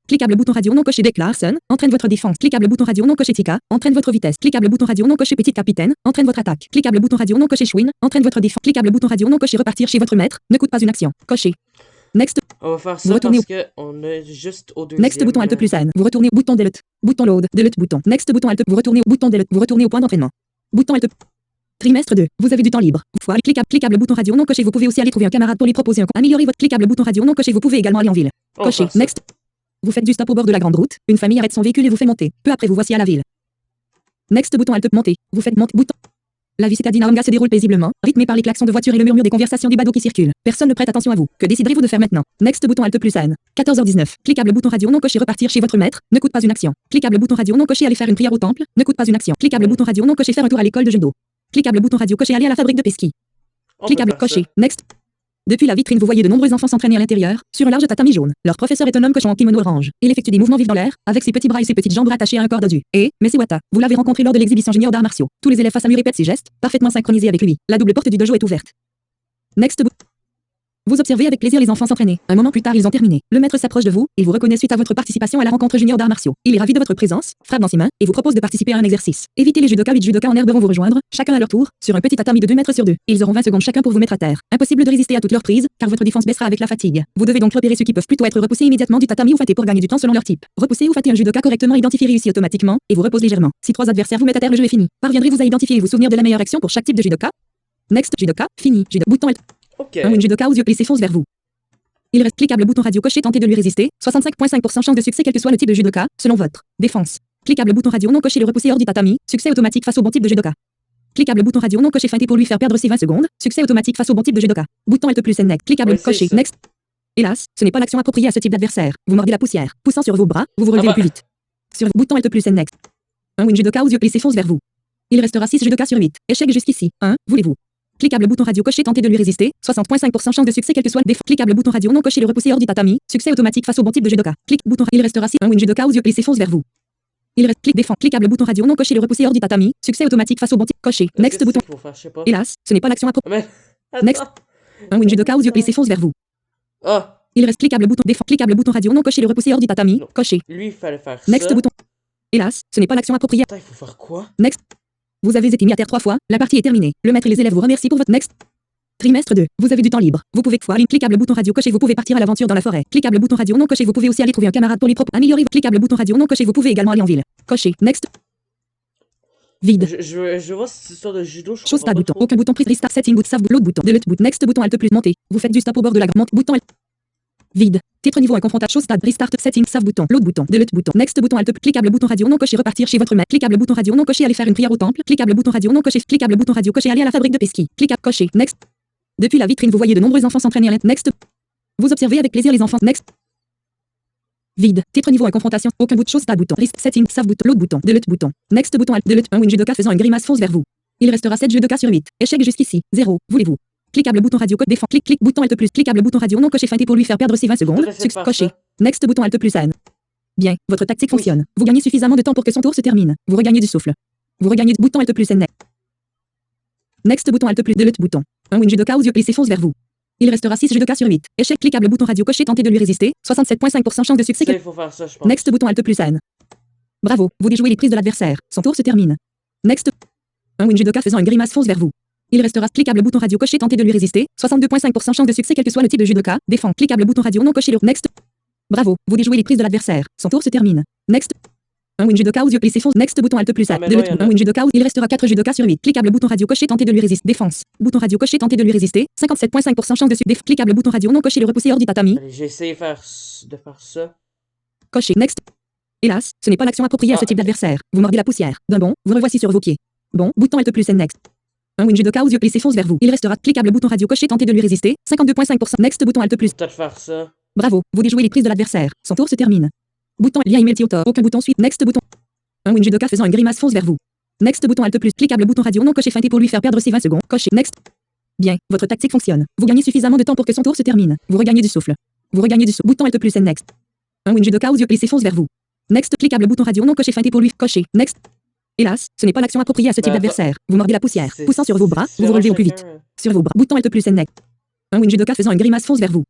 Cliquable bouton radio non coché Declarson, entraîne votre défense. Cliquable bouton radio non coché Tika, entraîne votre vitesse. Cliquable bouton radio non coché Petit Capitaine, entraîne votre attaque. Cliquable bouton radio non coché Chouine, entraîne votre défense. Cliquable bouton radio non coché repartir chez votre maître, ne coûte pas une action. Coché. Next. On va faire Vous ça retournez parce qu'on est juste au deuxième. Next bouton Alt plus N. Vous retournez au bouton delete. Bouton load. Delete bouton. Next bouton Alt. Vous retournez au bouton delete. Vous retournez au point d'entraînement. Bouton Alt. Trimestre 2. Vous avez du temps libre. Fois cliquable bouton radio non coché. Vous pouvez aussi aller trouver un camarade pour lui proposer un améliorer votre cliquable bouton radio non coché. Vous pouvez également aller en ville. Coché. Next. Vous faites du stop au bord de la grande route. Une famille arrête son véhicule et vous fait monter. Peu après vous voici à la ville. Next bouton Alt monter. Vous faites monter bouton. La vie citadine à Onga se déroule paisiblement, rythmée par les klaxons de voitures et le murmure des conversations des badauds qui circulent. Personne ne prête attention à vous. Que déciderez-vous de faire maintenant? Next bouton Alt plus N. 14h19. Cliquable bouton radio non coché repartir chez votre maître, ne coûte pas une action. Cliquable bouton radio non coché aller faire une prière au temple, ne coûte pas une action. Cliquable bouton radio non coché faire un tour à l'école de judo. Cliquable bouton radio coché aller à la fabrique de pesky. Cliquable coché. Next. Depuis la vitrine, vous voyez de nombreux enfants s'entraîner à l'intérieur, sur un large tatami jaune. Leur professeur est un homme cochon en kimono orange. Il effectue des mouvements vifs dans l'air, avec ses petits bras et ses petites jambes rattachées à un corps dodu. Et, Messi Wata, vous l'avez rencontré lors de l'exhibition junior d'arts martiaux. Tous les élèves face à lui répètent ses gestes, parfaitement synchronisés avec lui. La double porte du dojo est ouverte. Next. Vous observez avec plaisir les enfants s'entraîner. Un moment plus tard, ils ont terminé. Le maître s'approche de vous, il vous reconnaît suite à votre participation à la rencontre junior d'arts martiaux. Il est ravi de votre présence, frappe dans ses mains, et vous propose de participer à un exercice. Évitez les judokas, 8 judokas en herbe vont vous rejoindre, chacun à leur tour, sur un petit tatami de 2 mètres sur 2. Ils auront 20 secondes chacun pour vous mettre à terre. Impossible de résister à toute leur prise, car votre défense baissera avec la fatigue. Vous devez donc repérer ceux qui peuvent plutôt être repoussés immédiatement du tatami ou fatés pour gagner du temps selon leur type. Repousser ou fater un judoka correctement identifié réussit automatiquement, et vous repose légèrement. Si 3 adversaires vous mettent à terre, le jeu est fini. Parviendrez-vous à identifier et vous souvenir de la meilleure action pour chaque type de judoka? Next, judoka, fini, judo, bouton Alt. Ok. Un win judoka aux yeux plissés fonce vers vous. Il reste cliquable bouton radio coché, tentez de lui résister. 65,5% chance de succès quel que soit le type de judoka, selon votre défense. Cliquable bouton radio non coché, le repousser hors du tatami. Succès automatique face au bon type de judoka. Cliquable bouton radio non coché, feinté pour lui faire perdre ses 20 secondes. Succès automatique face au bon type de judoka. Bouton Alt plus next. Cliquable Ouais, c'est coché, ça. next. Hélas, ce n'est pas l'action appropriée à ce type d'adversaire. Vous mordez la poussière. Poussant sur vos bras, vous vous relevez au plus vite. Sur bouton Alt plus next. Un win judoka aux yeux plissés fonce vers vous. Il restera 6 judokas sur 8. Échec jusqu'ici. 1, voulez-vous? Cliquable bouton radio coché, tentez de lui résister. 60,5% chance de succès quel que soit le défaut. Cliquable bouton radio non coché, le repousser hors du tatami. Succès automatique face au bon type de judoka. Clic bouton. Il restera 6. Un win judoka aux yeux plissés fonce vers vous. Il reste clic défend. Cliquable bouton radio non coché, le repousser hors du tatami. Succès automatique face au bon type. Coché. Next Qu'est-ce bouton. qu'il faut faire, je sais pas. Hélas, ce n'est pas l'action appropriée. Mais. Next. Attends. Un win judoka aux yeux plissés fonce vers vous. Ah, Il reste cliquable bouton défend. Cliquable bouton radio non coché, le repousser hors du tatami. Non. Coché. lui, il fallait faire Next ça. bouton. Hélas, ce n'est pas l'action appropriée. Attends, il faut faire quoi? Next. Vous avez été mis à terre 3 fois. La partie est terminée. Le maître et les élèves vous remercient pour votre next. Trimestre 2. Vous avez du temps libre. Vous pouvez fois cliquable bouton radio coché, vous pouvez partir à l'aventure dans la forêt. Cliquable bouton radio non coché, vous pouvez aussi aller trouver un camarade pour lui améliorer. Cliquable bouton radio non coché, vous pouvez également aller en ville. Coché. Next. Vide. Je vois cette histoire de judo, je Chose comprends pas pas bouton. trop. Aucun bouton prise restart setting boot save l'autre bouton. Delete boot. Next bouton alt plus monter. Vous faites du stop au bord de la monte. Bouton alt. Vide. Titre niveau 1 confrontation chose stade restart setting save bouton. L'autre bouton. Delete bouton. Next bouton alt. Cliquable bouton radio non coché repartir chez votre maître. Cliquable bouton radio non coché aller faire une prière au temple. Cliquable bouton radio non coché. Cliquable bouton radio coché aller à la fabrique de pesky. Cliquable coché. Next. Depuis la vitrine vous voyez de nombreux enfants s'entraîner. Next. Vous observez avec plaisir les enfants. Next. Vide. Titre niveau 1 confrontation. Aucun bout de chose stade bouton. Rest setting save bouton. L'autre bouton. Delete bouton. Next bouton alt. Delete. Un win judoka faisant une grimace fonce vers vous. Il restera 7 judokas sur 8. Échec jusqu'ici. 0. Voulez-vous? Cliquable bouton radio code défend. Clic bouton alt plus. Cliquable bouton radio non coché feinté pour lui faire perdre ses 20 secondes. Faudrait Succès faire coché. ça. Next bouton alt plus N. Bien. Votre tactique fonctionne. Vous gagnez suffisamment de temps pour que son tour se termine. Vous regagnez du souffle. Vous regagnez bouton alt plus N. Next bouton alt plus delete bouton. Un win judoka aux yeux plissés fonce vers vous. Il restera 6 judokas sur 8. Échec cliquable bouton radio coché, tentez de lui résister. 67,5% chance de succès. Ça, il faut faire ça, je pense. Next bouton alt plus N. Bravo, vous déjouez les prises de l'adversaire. Son tour se termine. Next. Un win judoka faisant une grimace fonce vers vous. Il restera cliquable bouton radio coché, tentez de lui résister. 62,5% chance de succès quel que soit le type de judoka. Défend. Cliquable bouton radio non coché le next. Bravo, vous déjouez les prises de l'adversaire. Son tour se termine. Next. Un win judoka aux yeux plissés fonce. Next bouton alt plus Ah, A. mais Delete. non, il y en a. Un win judoka. Il restera 4 judokas sur 8. Cliquable bouton radio coché, tentez de lui résister. Défense. Bouton radio coché, tentez de lui résister. 57,5% chance de succès. Cliquable bouton radio non coché, le repousser hors du tatami. Allez, j'ai essayé de faire ça. Coché. Next. Hélas, ce n'est pas l'action appropriée à ce type d'adversaire. Vous mordez la poussière. D'un bond, vous revoici sur vos pieds. Bon, bouton alt plus N next. Un win judoka aux yeux plissés fonce vers vous. Il restera cliquable bouton radio coché, tentez de lui résister. 52,5%. Next bouton alt plus. Peut-être faire ça. Bravo, vous déjouez les prises de l'adversaire. Son tour se termine. Bouton lien email Tiotor. Aucun bouton suite. Next bouton. Un win judoka faisant une grimace fonce vers vous. Next bouton alt plus. Cliquable bouton radio non coché feinté pour lui faire perdre ses 20 secondes. Coché. Next. Bien, votre tactique fonctionne. Vous gagnez suffisamment de temps pour que son tour se termine. Vous regagnez du souffle. Vous regagnez du souffle. Bouton alt plus N next. Un win judoka aux yeux plissés fonce vers vous. Next cliquable bouton radio non coché feinté pour lui. Coché. Next. Hélas, ce n'est pas l'action appropriée à ce type Bah, d'adversaire. Vous mordez la poussière. C'est- Poussant sur vos bras, vous vous relevez au plus vite. Sur vos bras. Bouton alt plus N next. Un win judoka faisant une grimace fonce vers vous.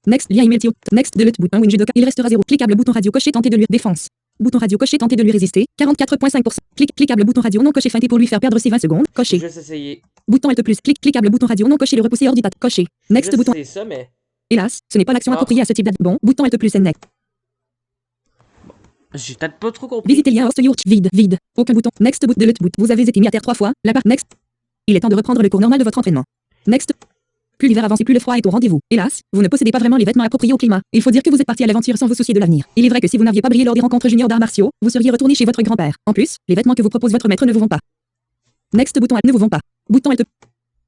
Next lien email Tio. Next delete bouton. Un win judoka. Il restera 0. Cliquable bouton radio coché, tentez de lui défense. Bouton radio coché, tentez de lui résister. 44,5%. Cliquable bouton radio non coché feinté pour lui faire perdre ses 20 secondes. Je Coché. vais essayer. Bouton alt plus. Cliquable bouton radio non coché, le repousser hors du tat. Coché. Next Je vais bouton. essayer ça, mais. Hélas, ce n'est pas l'action Ah. appropriée à ce type bon. Bouton alt plus N next. J'ai peut-être pas trop compris. Visitez lien host your vide. Aucun bouton. Next boot delete boot. Vous avez été mis à terre 3 fois. La part next. Il est temps de reprendre le cours normal de votre entraînement. Next. Plus l'hiver avance et plus le froid est au rendez-vous. Hélas, vous ne possédez pas vraiment les vêtements appropriés au climat. Il faut dire que vous êtes parti à l'aventure sans vous soucier de l'avenir. Il est vrai que si vous n'aviez pas brillé lors des rencontres juniors d'arts martiaux, vous seriez retourné chez votre grand-père. En plus, les vêtements que vous propose votre maître ne vous vont pas. Next bouton alt ne vous vont pas. Bouton alt.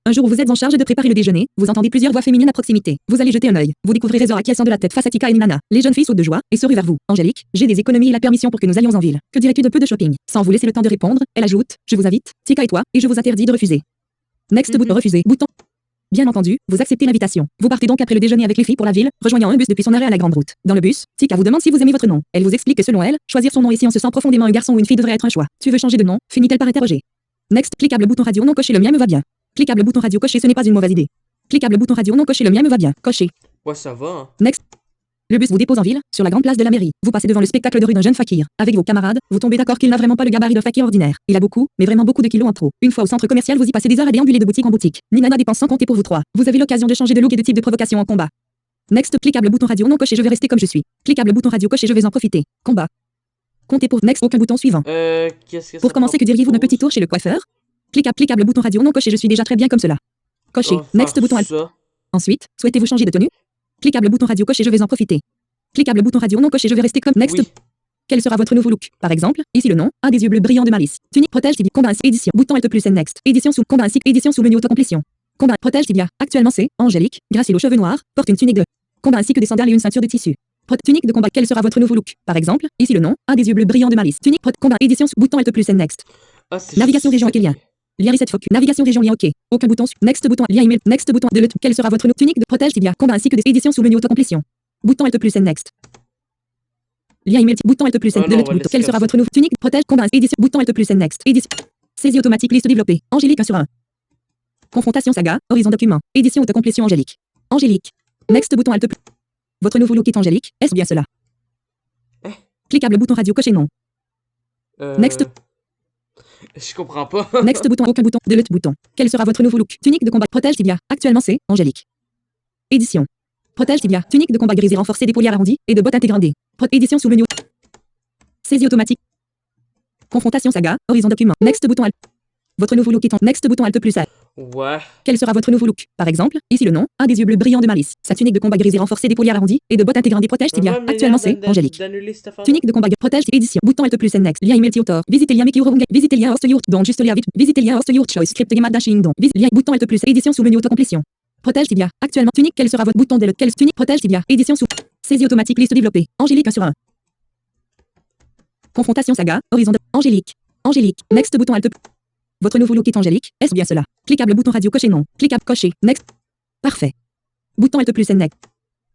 Un jour où vous êtes en charge de préparer le déjeuner, vous entendez plusieurs voix féminines à proximité. Vous allez jeter un œil. Vous découvrirez Zora acquiescent de la tête face à Tika et Ninana. Les jeunes filles sautent de joie et se ruent vers vous. Angélique, j'ai des économies et la permission pour que nous allions en ville. Que dirais-tu de peu de shopping? Sans vous laisser le temps de répondre, elle ajoute, je vous invite, Tika et toi, et je vous interdis de refuser. Next bouton refuser. Bouton. Bien entendu, vous acceptez l'invitation. Vous partez donc après le déjeuner avec les filles pour la ville, rejoignant un bus depuis son arrêt à la grande route. Dans le bus, Tika vous demande si vous aimez votre nom. Elle vous explique que selon elle, choisir son nom et si on se sent profondément un garçon ou une fille devrait être un choix. Tu veux changer de nom? Finit-elle par interroger. Next, cliquable bouton radio non coché, le mien me va bien. Cliquable bouton radio coché, ce n'est pas une mauvaise idée. Cliquable bouton radio non coché, le mien me va bien. Coché. Ouais, ça va, hein. Next. Le bus vous dépose en ville, sur la grande place de la mairie. Vous passez devant le spectacle de rue d'un jeune fakir. Avec vos camarades, vous tombez d'accord qu'il n'a vraiment pas le gabarit d'un fakir ordinaire. Il a beaucoup, mais vraiment beaucoup de kilos en trop. Une fois au centre commercial, vous y passez des heures à déambuler de boutique en boutique. Ninana dépense sans compter pour vous trois. Vous avez l'occasion de changer de look et de type de provocation en combat. Next. Cliquable bouton radio non coché, je vais rester comme je suis. Cliquable bouton radio coché, je vais en profiter. Combat. Comptez pour next, aucun bouton suivant. Qu'est-ce que ça Pour commencer, que diriez-vous d'un petit tour chez le coiffeur? Cliquable bouton radio non coché, je suis déjà très bien comme cela. Coché. Next bouton alt. ça. Ensuite, souhaitez-vous changer de tenue? Cliquable bouton radio coché, je vais en profiter. Cliquable bouton radio non coché, je vais rester comme next. Oui. Quel sera votre nouveau look? Par exemple, ici le nom, a des yeux bleus brillants de malice. Tunique protège tibia, combat édition, bouton alt plus N next. Édition sous combat ainsi, édition sous menu autocomplétion. Combat protège tibia. Actuellement c'est Angélique, gracile aux cheveux noirs, porte une tunique de combat ainsi que des sandales et une ceinture de tissu. Tunique de combat, quel sera votre nouveau look? Par exemple, ici le nom, a des yeux bleus brillants de malice. Tunique combat édition sous bouton alt plus N next. Ah, c'est Navigation région OK lien. Lien reset focus. Navigation région lien OK. Aucun bouton. Next bouton. Lien email. Next bouton. De quel sera votre tunique de protège tibia. Combat ainsi que des éditions sous menu autocomplétion. Bouton alt plus N next. Lien email. Bouton alt plus N. De bouton. Quel sera votre nouveau tunique de protège combat édition. Bouton alt plus N next. Édition. Saisie automatique liste développée. Angélique 1 sur 1. Confrontation saga. Horizon document. Édition autocomplétion Angélique. Angélique. Next bouton alt plus. Votre nouveau look est Angélique. Est-ce bien cela? Cliquable bouton radio coché non. Next. Je comprends pas. Next bouton, aucun bouton, delete bouton. Quel sera votre nouveau look? Tunique de combat protège tibia. Actuellement c'est Angélique. Édition. Protège tibia. Tunique de combat grisé renforcée d'épauliers arrondis et de bottes intégrées. Édition sous menu. Saisie automatique. Confrontation saga. Horizon document. Next bouton alt. Votre nouveau look est en next bouton alt plus A. Ouais. Quel sera votre nouveau look? Par exemple, ici le nom, a des yeux bleus brillants de malice. Sa tunique de combat grisé renforcée d'épauliers arrondis et de bottes intégrées protège tibia. Actuellement c'est Angélique. Tunique de combat protège édition. Bouton alt plus next. Lien email Tiotor. Visitez lien Meki Urunga. Visitez lien host yurt. Donc juste lien vite. Visitez lien host yurt choice. Script game dashing donc. Lien bouton alt plus édition sous menu autocomplétion. Protège tibia. Actuellement tunique. Quel sera votre bouton de quel tunique protège tibia. Édition sous saisie automatique liste développée. Angélique 1 sur 1. Confrontation saga. Horizon de Angélique. Angélique. Next bouton alt. Votre nouveau look est Angélique. Est-ce bien cela? Cliquable bouton radio coché non. Cliquable coché. Next. Parfait. Bouton alt plus next.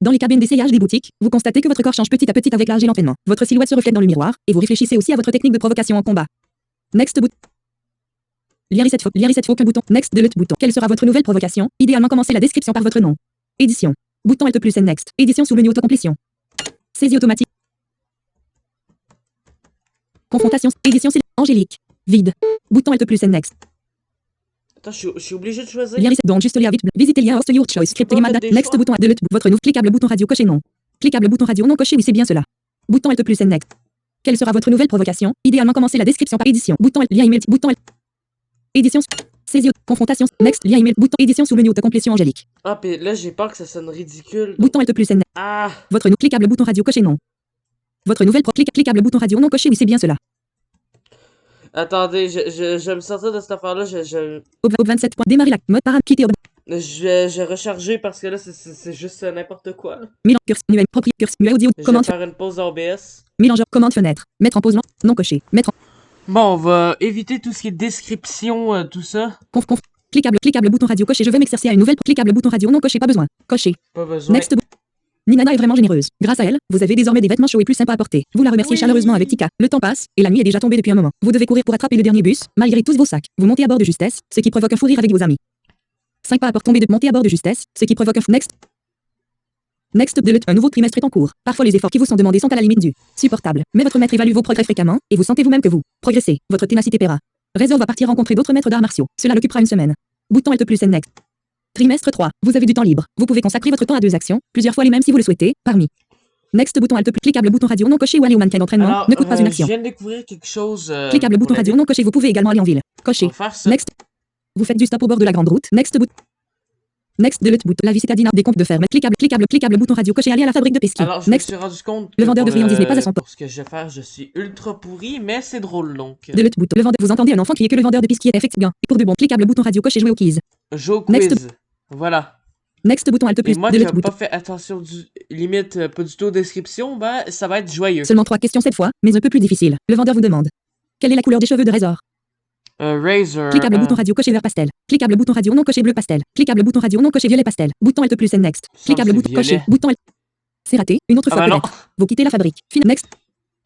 Dans les cabines d'essayage des boutiques, vous constatez que votre corps change petit à petit avec l'âge et l'entraînement. Votre silhouette se reflète dans le miroir, et vous réfléchissez aussi à votre technique de provocation en combat. Next bouton. Lien reset aucun bouton. Next delete bouton. Quelle sera votre nouvelle provocation? Idéalement commencez la description par votre nom. Édition. Bouton alt plus next. Édition sous menu autocomplétion. Saisie automatique. Confrontation. Édition Angélique. Vide. Bouton alt plus next. Attends, je suis obligé de choisir. Lien reset donc juste lien vite. Visitez lien host your choice. Script game next bouton delete. Votre nouveau cliquable bouton radio coché non. Cliquable bouton radio non coché oui c'est bien cela. Bouton alt plus next. Quelle sera votre nouvelle provocation? Idéalement commencez la description par édition. Bouton lien email. Bouton édition. Saisie. Confrontation. Next. Lien email. Bouton édition sous menu autocomplétion Angélique. Ah puis là j'ai peur que ça sonne ridicule. Bouton alt plus next. Ah. Votre cliquable bouton radio coché non. Votre nouvelle cliquable bouton radio non coché oui c'est bien cela. Attendez, je vais me sortir de cette affaire-là, Ob 27 points. Démarrer la mode para quitter ob. Je vais recharger parce que là c'est juste n'importe quoi. Mélange curse muet propre curse muet audio Je vais commande faire une pause OBS. mélangeur commande fenêtre mettre en pause non coché mettre en Bon, on va éviter tout ce qui est description, tout ça. conf cliquable bouton radio coché je veux m'exercer à une nouvelle cliquable bouton radio non coché pas besoin coché. Pas besoin. Next. Ninana est vraiment généreuse. Grâce à elle, vous avez désormais des vêtements chauds et plus sympas à porter. Vous la remerciez chaleureusement avec Tika. Le temps passe, et la nuit est déjà tombée depuis un moment. Vous devez courir pour attraper le dernier bus, malgré tous vos sacs. Vous montez à bord de justesse, ce qui provoque un fou rire avec vos amis. 5 pas à tomber de monter à bord de justesse, ce qui provoque un next. Next delete, un nouveau trimestre est en cours. Parfois les efforts qui vous sont demandés sont à la limite du supportable. Mais votre maître évalue vos progrès fréquemment, et vous sentez vous-même que vous progressez. Votre ténacité paiera. Réseau va partir rencontrer d'autres maîtres d'arts martiaux. Cela l'occupera une semaine. Bouton alt plus next. Trimestre 3. Vous avez du temps libre. Vous pouvez consacrer votre temps à 2 actions, plusieurs fois les mêmes si vous le souhaitez, parmi. Next bouton alt plus cliquable bouton radio non coché ou aller au mannequin d'entraînement. Alors, ne coûte pas une action. Je viens de découvrir quelque chose. Cliquable bouton radio non coché. Vous pouvez également aller en ville. Coché. On va faire ça. Next. Vous faites du stop au bord de la grande route. Next bouton. Next delete bouton. La vie citadine des comptes de ferme. Cliquable bouton radio coché. Aller à la fabrique de pesquis. Alors, je me Next. suis rendu compte. Le vendeur de friandises n'est pas à son poste. Pour ce que je vais faire, je suis ultra pourri, mais c'est drôle donc. Delete bouton. Le vendeur. Vous entendez un enfant crier que le vendeur de pesquis est effectivement. Et pour de bon. Cliquable bouton radio coché. Jouer au quiz. Joe Next. quiz. Voilà. Next bouton alt plus. Et moi qui Delete n'ai bouton. pas fait attention limite pas du tout aux descriptions, ben ça va être joyeux. Seulement 3 questions cette fois, mais un peu plus difficile. Le vendeur vous demande. Quelle est la couleur des cheveux de Razor? Razor. Cliquable bouton radio coché vert pastel. Cliquable bouton radio non coché bleu pastel. Cliquable bouton radio non coché violet pastel. Bouton alt plus next. Cliquable bouton coché. Bouton alt. C'est raté. Une autre fois bah non. peut-être. Vous quittez la fabrique. Next.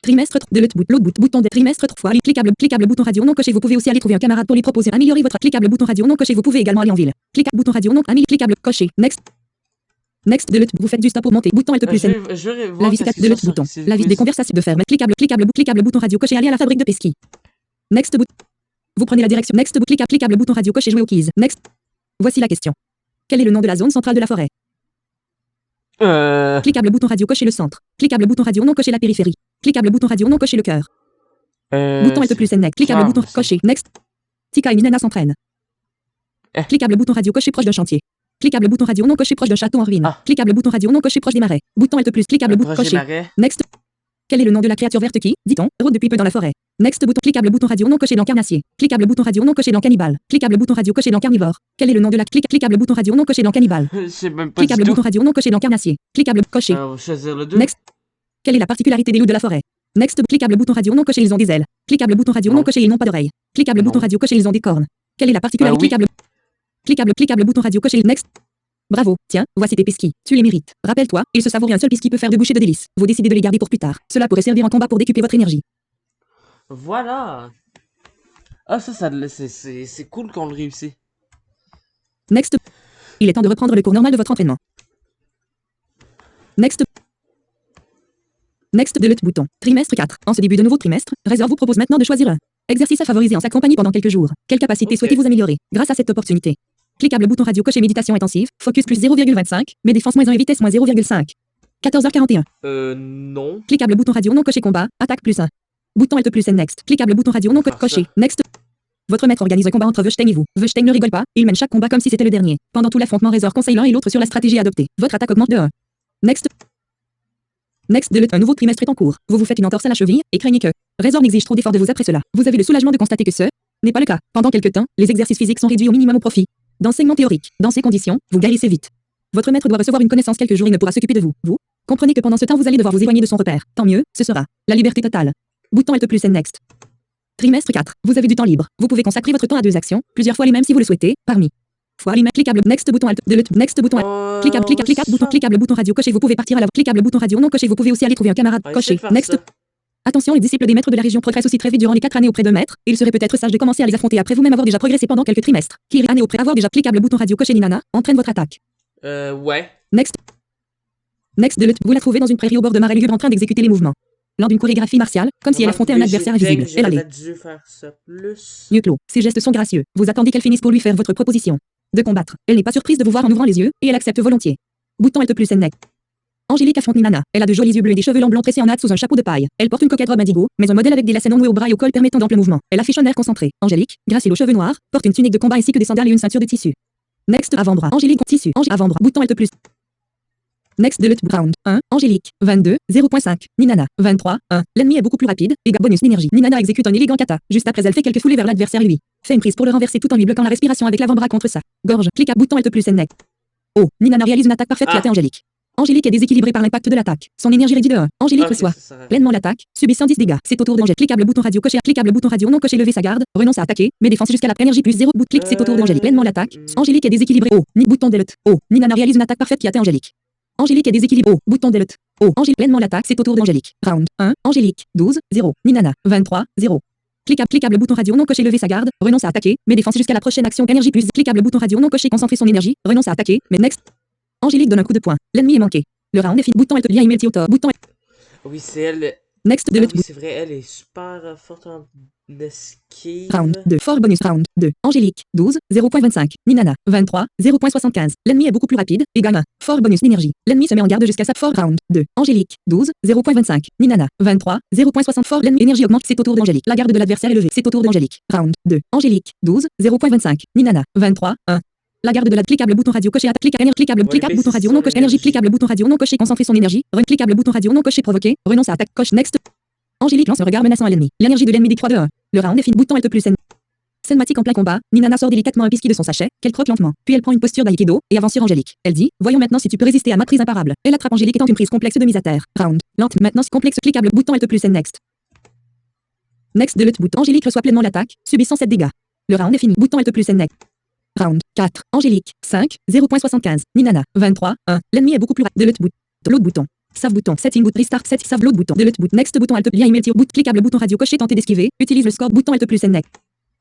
Trimestre de l'autre bouton de trimestre 3 fois. Cliquable bouton radio non coché. Vous pouvez aussi aller trouver un camarade pour lui proposer améliorer votre cliquable bouton radio non coché. Vous pouvez également aller en ville. Cliquable bouton radio non ami cliquable coché. Next de l'autre. Vous faites du stop pour monter. Bouton Alt plus N. Je vais La voir vis qu'est-ce 4 de l'autre bouton. La vis des conversations de ferme. Cliquable bouton radio coché. Aller à la fabrique de pesky. Next bouton. Vous prenez la direction. Next cliquable bouton radio coché. Jouer au keys. Next. Voici la question. Quel est le nom de la zone centrale de la forêt? Cliquable bouton radio coché le centre. Cliquable bouton radio non coché la périphérie. Cliquable bouton radio non coché le cœur. Bouton Alt plus N. Next. Cliquable bouton coché. Next. Tika et Minana s'entraînent. Cliquable bouton radio coché proche d'un chantier. Cliquable bouton radio non coché proche d'un château en ruine. Cliquable bouton radio non coché proche des marais. Bouton Alt plus cliquable bouton coché. Next. Quel est le nom de la créature verte qui, dit-on, rôde depuis peu dans la forêt? Next bouton cliquable bouton radio non coché dans carnassier. Cliquable bouton radio non coché dans cannibale. Cliquable bouton radio coché dans carnivore. Quel est le nom de la cliquable bouton radio non coché dans cannibale? Je sais même pas Cliquable du bouton tout. radio non coché dans carnassier. Cliquable coché. On va choisir le 2. Next. Quelle est la particularité des loups de la forêt? Next. Cliquable bouton radio non coché, ils ont des ailes. Cliquable bouton radio non Non. coché, ils n'ont pas d'oreilles. Cliquable Non. bouton radio coché, ils ont des cornes. Quelle est la particularité? Oui. Cliquable bouton radio coché. Next. Bravo, tiens, voici tes pesquis. Tu les mérites. Rappelle-toi, il se savoure un seul pisky peut faire de bouchées de délices. Vous décidez de les garder pour plus tard. Cela pourrait servir en combat pour décupler votre énergie. Voilà. Ah, c'est cool qu'on le réussit. Next. Il est temps de reprendre le cours normal de votre entraînement. Next. Next de l'autre bouton. Trimestre 4. En ce début de nouveau trimestre, Razor vous propose maintenant de choisir un exercice à favoriser en sa compagnie pendant quelques jours. Quelle capacité Ok. souhaitez-vous améliorer grâce à cette opportunité? Cliquable bouton radio coché méditation intensive, focus plus 0,25, mais défense moins 1 et vitesse moins 0,5. 14h41. Non. Cliquable bouton radio non coché combat, attaque plus 1. Bouton Alt plus N next. Cliquable bouton radio non Faire coché. ça. Next. Votre maître organise un combat entre Veustein et vous. Veustein ne rigole pas, il mène chaque combat comme si c'était le dernier. Pendant tout l'affrontement, Razor conseille l'un et l'autre sur la stratégie à adopter. Votre attaque augmente de 1. Next. Next de un nouveau trimestre est en cours. Vous vous faites une entorse à la cheville et craignez que Razor n'exige trop d'efforts de vous après cela. Vous avez le soulagement de constater que ce n'est pas le cas. Pendant quelques temps, les exercices physiques sont réduits au minimum au profit d'enseignement théorique. Dans ces conditions, vous guérissez vite. Votre maître doit recevoir une connaissance quelques jours et ne pourra s'occuper de vous. Vous comprenez que pendant ce temps, vous allez devoir vous éloigner de son repère. Tant mieux, ce sera la liberté totale. Bouton Alt plus N next. Trimestre 4. Vous avez du temps libre. Vous pouvez consacrer votre temps à 2 actions, plusieurs fois les mêmes si vous le souhaitez, parmi fois les mêmes. Cliquable next bouton Alt de next bouton Alt. Cliquable bouton radio coché. Vous pouvez partir à la cliquable bouton radio non coché. Vous pouvez aussi aller trouver un camarade coché. Next. Attention, les disciples des maîtres de la région progressent aussi très vite durant les 4 années auprès d'un maître, et il serait peut-être sage de commencer à les affronter après vous-même avoir déjà progressé pendant quelques trimestres. Qui année auprès avoir déjà cliquable bouton radio coché Ninana, entraîne votre attaque. Ouais. Next. Next de vous la trouvez dans une prairie au bord de marais lugubre en train d'exécuter les mouvements. Lors d'une chorégraphie martiale, comme si elle affrontait un adversaire invisible. Elle allait. dû faire ça plus. Yeux clos. Ses gestes sont gracieux. Vous attendez qu'elle finisse pour lui faire votre proposition de combattre. Elle n'est pas surprise de vous voir en ouvrant les yeux, et elle accepte volontiers. Bouton Alt plus N next. Angélique affronte Ninana. Elle a de jolis yeux bleus et des cheveux longs tressés en natte sous un chapeau de paille. Elle porte une coquette robe indigo, mais un modèle avec des lacets non noués au bras et au col permettant d'ample mouvement. Elle affiche un air concentré. Angélique, gracile aux cheveux noirs, porte une tunique de combat ainsi que des sandales et une ceinture de tissu. Next avant-bras. Angélique tissu. Avant-bras. Bouton Alt plus. Next de round 1. Angélique 22 0.5. Ninana 23 1. L'ennemi est beaucoup plus rapide. Et bonus d'énergie. Ninana exécute un élégant kata. Juste après elle fait quelques foulées vers l'adversaire lui. Fait une prise pour le renverser tout en lui bloquant la respiration avec l'avant-bras contre sa gorge. Clique à bouton Alt plus N. Oh, Ninana réalise une attaque parfaite qui atteint Angélique. Angélique est déséquilibrée par l'impact de l'attaque. Son énergie réduit de 1. Angélique reçoit pleinement l'attaque, subit 110 dégâts. C'est au tour d'Angélique. Cliquable bouton radio coché. Cliquable bouton radio non coché lever sa garde. Renonce à attaquer, mais défense jusqu'à la énergie plus 0. Bout clic. C'est au tour d'Angélique. Pleinement l'attaque. Angélique est déséquilibrée. Oh, ni bouton delete. Oh, Ninana réalise une attaque parfaite qui atteint Angélique. Angélique est déséquilibrée. Oh, bouton delete. Oh, Angélique pleinement l'attaque. C'est au tour d'Angélique. Round 1. Angélique 12 0. Ninana 23 0. Cliquable bouton radio non coché lever sa garde. Renonce à attaquer, mais défense jusqu'à la prochaine action énergie plus. Cliquable bouton radio non coché concentrer son énergie. Renonce à attaquer, mais next. Angélique donne un coup de poing. L'ennemi est manqué. Le round est fini. Bouton Alt lien email Tiotor. Bouton Oui, c'est elle. next de Oui, l'autre c'est vrai, elle est super forte en esquive. round 2. Fort bonus round 2. Angélique 12 0.25. Ninana 23 0.75. L'ennemi est beaucoup plus rapide et gagne 1. Fort bonus d'énergie. L'ennemi se met en garde jusqu'à sa fort round 2. Angélique 12 0.25. Ninana 23 0.60. Fort l'ennemi énergie augmente. C'est au tour d'Angélique. La garde de l'adversaire est levée. C'est au tour d'Angélique. Round 2. Angélique 12 0.25. Ninana 23 1. La garde de la cliquable bouton radio coché attaque cliquable bouton radio non coché énergie cliquable bouton radio non coché concentrer son énergie cliquable bouton radio non coché provoquer renonce à attaque coche next. Angélique lance un regard menaçant à l'ennemi. L'énergie de l'ennemi décroît de 1. Le round est fini. Bouton Alt plus N. Cinématique en plein combat. Ninana sort délicatement un pisky de son sachet qu'elle croque lentement. Puis elle prend une posture d'aïkido et avance sur Angélique. Elle dit voyons maintenant si tu peux résister à ma prise imparable. Elle attrape Angélique étant une prise complexe de mise à terre. Round lente maintenant complexe cliquable bouton Alt plus N next. Next de l'autre bouton. Angélique reçoit pleinement l'attaque subissant 7 dégâts. Le round est fini. Bouton Alt plus N next. Round 4. Angélique 5 0.75. Ninana 23 1. L'ennemi est beaucoup plus rapide. De l'autre bouton. Save bouton. Setting bouton. Restart. Set. Save load bouton. Delete bouton. Next bouton. Alt. Lien email. Boot. Cliquable bouton radio. Cocher. Tenter d'esquiver. Utilise le score. Bouton Alt plus N. Next.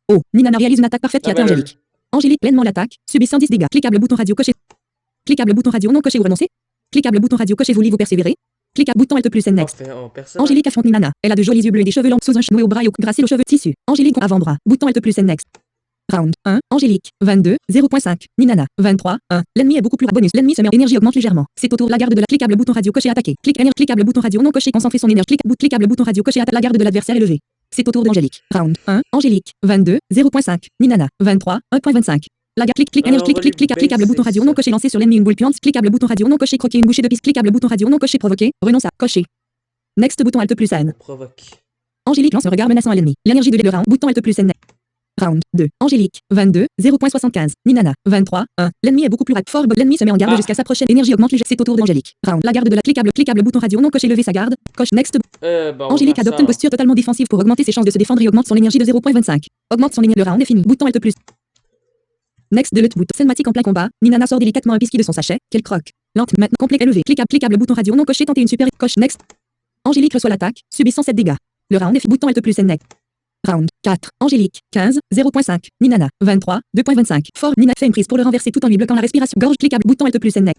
Oh. Ninana réalise une attaque parfaite qui atteint Angélique. Angélique pleinement l'attaque. Subissant 10 dégâts. Cliquable bouton radio. Cocher. Cliquable bouton radio. Non cocher ou renoncer. Cliquable bouton radio. Cocher. Vous livre ou persévérer. Cliquable bouton Alt plus N. Next. Angélique affronte Ninana. Elle a de jolis yeux bleus et des cheveux longs sous un cheveu au bras et au cou gracile aux cheveux tissu. Angélique avant-bras. Bouton Alt plus N. Next. Round 1, Angélique, 22, 0.5, Ninana, 23, 1. L'ennemi est beaucoup plus bonus. L'ennemi se met en énergie augmente légèrement. C'est au tour de la garde de la cliquable bouton radio coché attaquer. Cliquable bouton radio non coché concentrer son énergie. Cliquable bouton radio coché attaque la garde de l'adversaire élevée. C'est au tour d'Angélique. Round 1, Angélique, 22, 0.5, Ninana, 23, 1.25. La garde cliquable bouton radio non coché lancer sur l'ennemi une boule puante. Cliquable bouton radio non coché croquer une bouchée de piste. Cliquable bouton radio non coché provoquer. Renonce à cocher. Next bouton Alt plus N. Angélique lance un regard menaçant à l'ennemi. L'énergie de le round. Bouton Alt plus N. Round 2. Angélique, 22, 0.75. Ninana, 23, 1. L'ennemi est beaucoup plus fort. L'ennemi se met en garde jusqu'à sa prochaine énergie augmente légèrement. C'est au tour d'Angélique. Round. La garde de la cliquable bouton radio non coché lever sa garde. Coche next. Angélique adopte une posture totalement défensive pour augmenter ses chances de se défendre et augmente son énergie de 0.25. Augmente son énergie. Le round est fini. Bouton Alt plus. Next delete bouton. Cinématique en plein combat. Ninana sort délicatement un biscuit de son sachet. Qu'elle croque. Lente maintenant complet élevé. Cliquable bouton radio non coché tenter une super coche next. Angélique reçoit l'attaque, subissant 7 dégâts. Le round est fini. Bouton Alt plus N. Round 4. Angélique, 15, 0.5. Ninana, 23, 2.25. Fort. Nina fait une prise pour le renverser tout en lui bloquant la respiration. Gorge. Cliquable bouton Alt plus N.